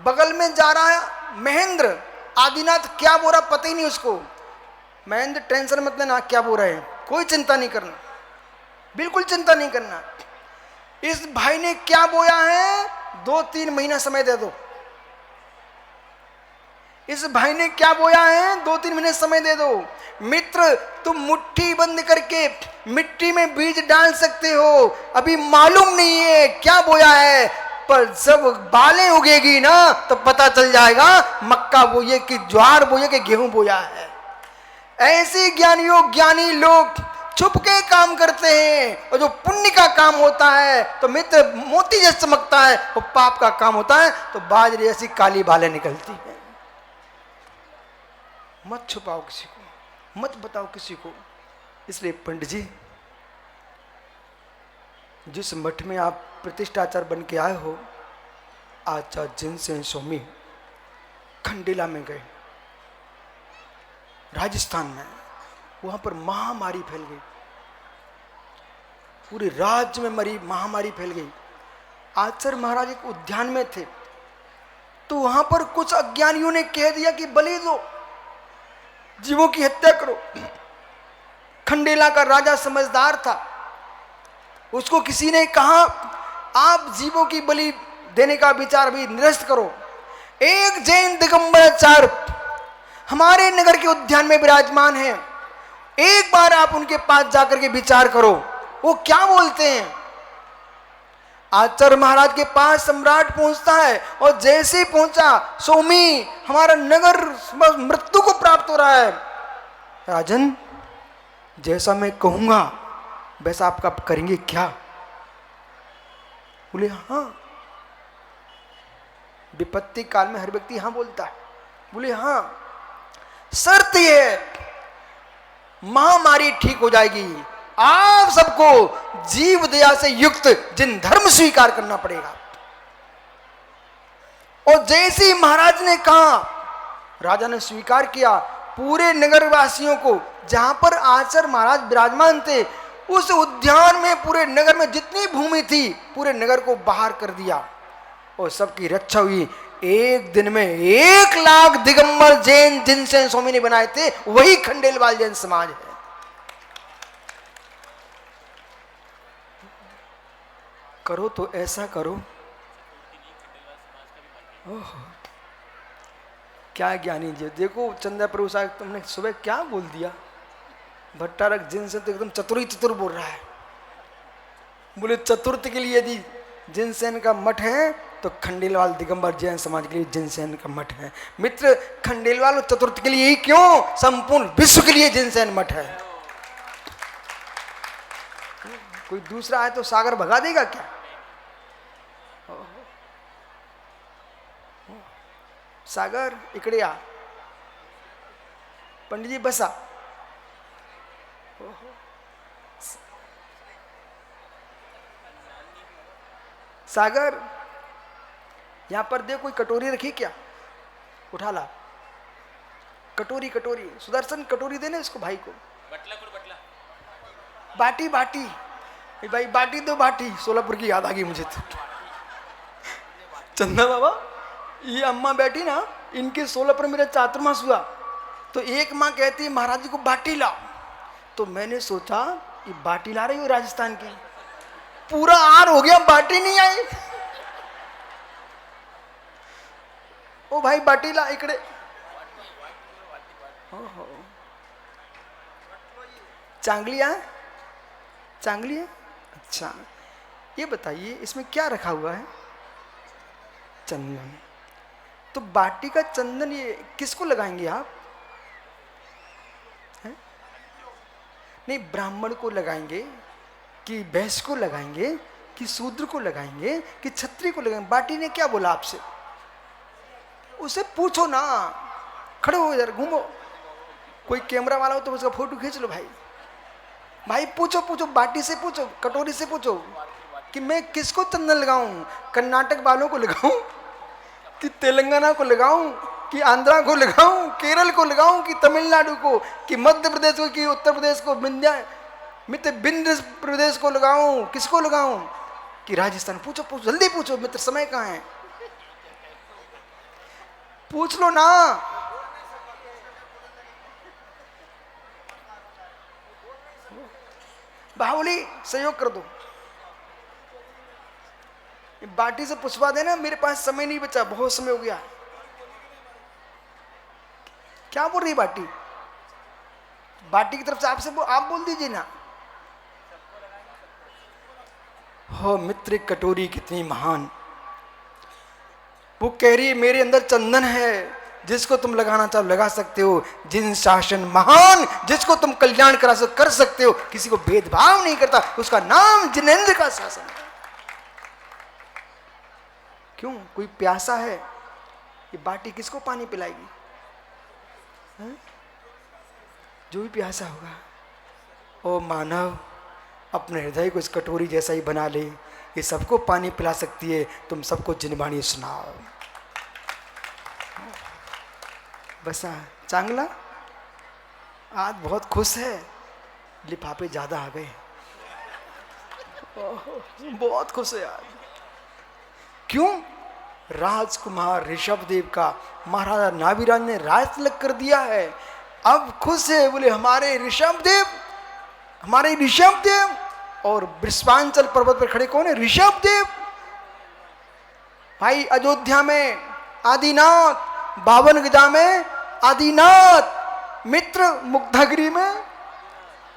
C: बगल में जा रहा है महेंद्र, आदिनाथ क्या बोल रहा पता ही नहीं उसको। महेंद्र टेंशन मत लेना, क्या बोल रहे हैं, कोई चिंता नहीं करना, बिल्कुल चिंता नहीं करना। इस भाई ने क्या बोया है, 2-3 महीना समय दे दो। इस भाई ने क्या बोया है, 2-3 महीने समय दे दो। मित्र, तुम मुट्ठी बंद करके मिट्टी में बीज डाल सकते हो, अभी मालूम नहीं है क्या बोया है, पर जब बालें उगेगी ना तो पता चल जाएगा मक्का बोए कि ज्वार बोए कि गेहूं बोया है। ऐसे ज्ञानियों, ज्ञानी लोग छुप के काम करते हैं, और जो पुण्य का काम होता है तो मित्र मोती जैसे चमकता है, और पाप का काम होता है तो बाजरी ऐसी काली बालें निकलती है। मत छुपाओ किसी को, मत बताओ किसी को। इसलिए पंडित जी, जिस मठ में आप प्रतिष्ठाचार्य बन के आए हो, आचार्य जिनसेन स्वामी खंडेला में गए, राजस्थान में, वहां पर महामारी फैल गई, पूरे राज्य में महामारी फैल गई। आचार्य महाराज एक उद्यान में थे, तो वहां पर कुछ अज्ञानियों ने कह दिया कि बलि दो, जीवों की हत्या करो। खंडेला का राजा समझदार था, उसको किसी ने कहा आप जीवों की बलि देने का विचार भी निरस्त करो। एक जैन दिगंबराचार्य हमारे नगर के उद्यान में विराजमान है, एक बार आप उनके पास जाकर के विचार करो, वो क्या बोलते हैं। आचार्य महाराज के पास सम्राट पहुंचता है, और जैसे ही पहुंचा, स्वामी हमारा नगर मृत्यु को प्राप्त हो रहा है। राजन, जैसा मैं कहूंगा वैसा आपका करेंगे क्या? बोले हाँ। विपत्ति काल में हर व्यक्ति हाँ बोलता है। बोले हाँ, शर्त यह है महामारी ठीक हो जाएगी, आप सबको जीव दया से युक्त जिन धर्म स्वीकार करना पड़ेगा। और जैसे ही महाराज ने कहा, राजा ने स्वीकार किया, पूरे नगरवासियों को, जहां पर आचार्य महाराज विराजमान थे उस उद्यान में, पूरे नगर में जितनी भूमि थी पूरे नगर को बाहर कर दिया और सबकी रक्षा हुई। एक दिन में 1 लाख दिगंबर जैन जिनसे स्वामी ने बनाए थे, वही खंडेलवाल जैन समाज है। करो तो ऐसा करो। ओह क्या ज्ञानी जी। देखो चंद्र प्रभु साहब, तुमने सुबह क्या बोल दिया? भट्टारक जिनसे तो एकदम चतुर बोल रहा है। बोले चतुर्थ के लिए यदि जिनसेन का मठ है तो खंडेलवाल दिगंबर जैन समाज के लिए जिनसेन का मठ है। मित्र, खंडेलवाल और चतुर्थ के लिए ही क्यों, संपूर्ण विश्व के लिए जिनसेन मठ है। कोई दूसरा आए तो सागर भगा देगा क्या? सागर इकडे आ, पंडित जी बसा। सागर यहां पर देख, कोई कटोरी रखी क्या? उठा ला कटोरी। सुदर्शन कटोरी देने इसको भाई को। बाटी भाई, बाटी दो बाटी। सोलापुर की याद आ गई मुझे तो। चंदा बाबा, ये अम्मा बैठी ना, इनके 16 पर मेरा चातुर्मास हुआ तो एक माँ कहती है महाराज जी को बाटी लाओ, तो मैंने सोचा ये बाटी ला रही हो राजस्थान की। पूरा आर हो गया, बाटी नहीं आई। ओ भाई बाटी ला इकडे। चांगली है। अच्छा, ये बताइए इसमें क्या रखा हुआ है? चंदन। तो बाटी का चंदन ये किसको लगाएंगे आप? है? नहीं, ब्राह्मण को लगाएंगे कि वैश्य को लगाएंगे कि शूद्र को लगाएंगे कि क्षत्रिय को लगाएंगे? बाटी ने क्या बोला आपसे? उसे पूछो ना। खड़े हो इधर, घूमो। कोई कैमरा वाला हो तो उसका फोटो खींच लो भाई। पूछो, बाटी से पूछो, कटोरी से पूछो कि मैं किसको चंदन लगाऊं? कर्नाटक वालों को लगाऊं कि तेलंगाना को लगाऊं कि आंध्रा को लगाऊं, केरल को लगाऊं कि तमिलनाडु को कि मध्य प्रदेश को कि उत्तर प्रदेश को, विंध्य प्रदेश को लगाऊं? किसको लगाऊं? कि राजस्थान? पूछो, जल्दी पूछो मित्र, समय कहाँ है? पूछ लो ना। बाहुली सहयोग कर दो, बाटी से पूछवा देना। मेरे पास समय नहीं बचा, बहुत समय हो गया। क्या बोल रही बाटी? बाटी की तरफ से आपसे आप बोल दीजिए ना। हो मित्र, कटोरी कितनी महान। वो कह रही है मेरे अंदर चंदन है, जिसको तुम लगाना चाहो लगा सकते हो। जिन शासन महान, जिसको तुम कल्याण कर सकते हो, किसी को भेदभाव नहीं करता, उसका नाम जिनेंद्र का शासन है। क्यों? कोई प्यासा है, ये बाटी किसको पानी पिलाएगी? है? जो भी प्यासा होगा। ओ मानव, अपने हृदय को इस कटोरी जैसा ही बना ले, ये सबको पानी पिला सकती है। तुम सबको जिनवाणी सुनाओ। बसा चांगला आज बहुत खुश है, लिफाफे ज्यादा आ गए, बहुत खुश है आज। क्यों? राजकुमार ऋषभदेव का महाराजा नाभिराज ने राज तिलक कर दिया है, अब खुश है। बोले हमारे ऋषभदेव। और वृषभांचल पर्वत पर खड़े कौन है? ऋषभदेव। भाई अयोध्या में आदिनाथ, 52 गजा में आदिनाथ, मित्र मुग्धागिरी में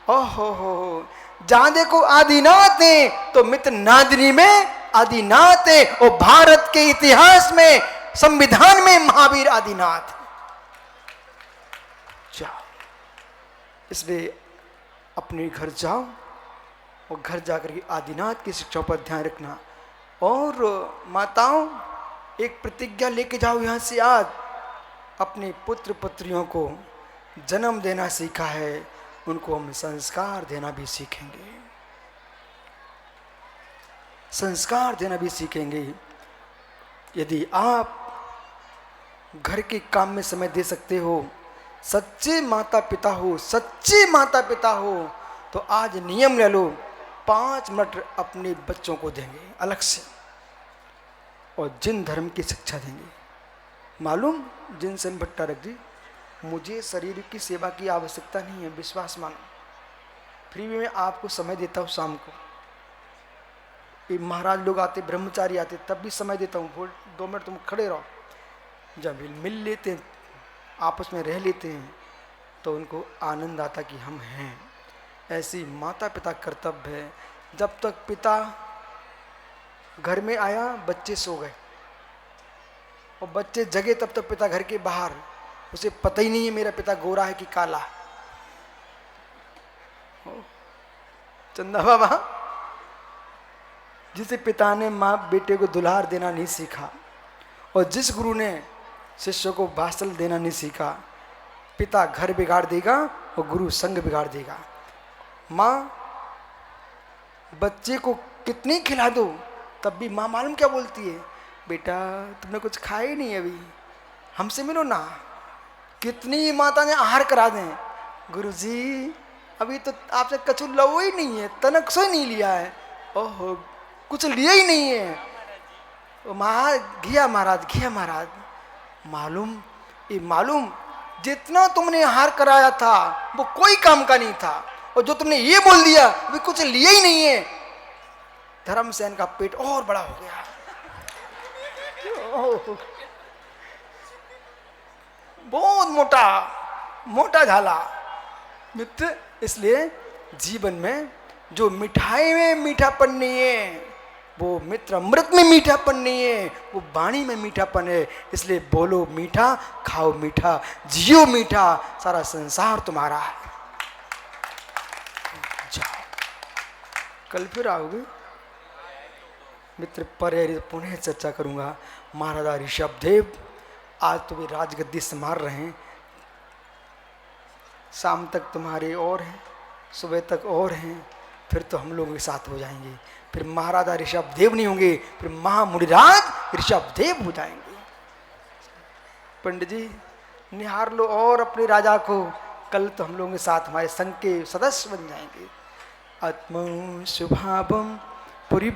C: ओहो, जहां देखो आदिनाथ है तो मित्र नादिनी में आदिनाथ है। और भारत के इतिहास में, संविधान में महावीर आदिनाथ। इसलिए अपने घर जाओ और घर जाकर के आदिनाथ की शिक्षाओं पर ध्यान रखना। और माताओं, एक प्रतिज्ञा लेके जाओ यहाँ से आज, अपने पुत्र पुत्रियों को जन्म देना सीखा है, उनको हम संस्कार देना भी सीखेंगे, संस्कार देना भी सीखेंगे। यदि आप घर के काम में समय दे सकते हो, सच्चे माता पिता हो, सच्चे माता पिता हो, तो आज नियम ले लो, 5 मिनट अपने बच्चों को देंगे अलग से, और जिन धर्म की शिक्षा देंगे। मालूम जिन सेन भट्टारक जी, मुझे शरीर की सेवा की आवश्यकता नहीं है, विश्वास मानो, फ्री में आपको समय देता हूँ। शाम को ये महाराज लोग आते, ब्रह्मचारी आते, तब भी समय देता हूँ, बोल 2 मिनट तुम खड़े रहो। जब मिल लेते हैं, आपस में रह लेते हैं, तो उनको आनंद आता कि हम हैं। ऐसी माता पिता कर्तव्य है। जब तक पिता घर में आया, बच्चे सो गए, और बच्चे जगे तब तक पिता घर के बाहर, उसे पता ही नहीं है मेरा पिता गोरा है कि काला। चंदा बाबा, जिसे पिता ने माँ बेटे को दुलार देना नहीं सीखा, और जिस गुरु ने शिष्य को भाषण देना नहीं सीखा, पिता घर बिगाड़ देगा और गुरु संग बिगाड़ देगा। माँ बच्चे को कितनी खिला दो, तब भी माँ मालूम क्या बोलती है, बेटा तुमने कुछ खाया ही नहीं अभी, हमसे मिलो ना। कितनी माता ने आहार करा दें, गुरुजी अभी तो आपसे कछु लो ही नहीं है, तनक से नहीं लिया है, ओहो कुछ लिया ही नहीं है। घिया महाराज, घिया महाराज। मालूम जितना तुमने आहार कराया था वो कोई काम का नहीं था, और जो तुमने ये बोल दिया वो कुछ लिया ही नहीं है। धर्मसेन का पेट और बड़ा हो गया, बहुत मोटा मोटा झाला मित्र। इसलिए जीवन में जो मिठाई में मीठापन नहीं है, वो मित्र अमृत में मीठापन नहीं है, वो वाणी में मीठापन है। इसलिए बोलो मीठा, खाओ मीठा, जियो मीठा, सारा संसार तुम्हारा है। जाओ, कल फिर आओगे मित्र, पर पुनः चर्चा करूंगा। महाराजा ऋषभ देव आज तो वे राजगद्दी संभाल रहे हैं, शाम तक तुम्हारे और हैं, सुबह तक और हैं, फिर तो हम लोगों के साथ हो जाएंगे। फिर महाराजा ऋषभ देव नहीं होंगे, फिर महामुनिराज ऋषभ देव हो जाएंगे। पंडित जी निहार लो और अपने राजा को, कल तो हम लोगों के साथ हमारे संघ के सदस्य बन जाएंगे। आत्म शुभावम पुरी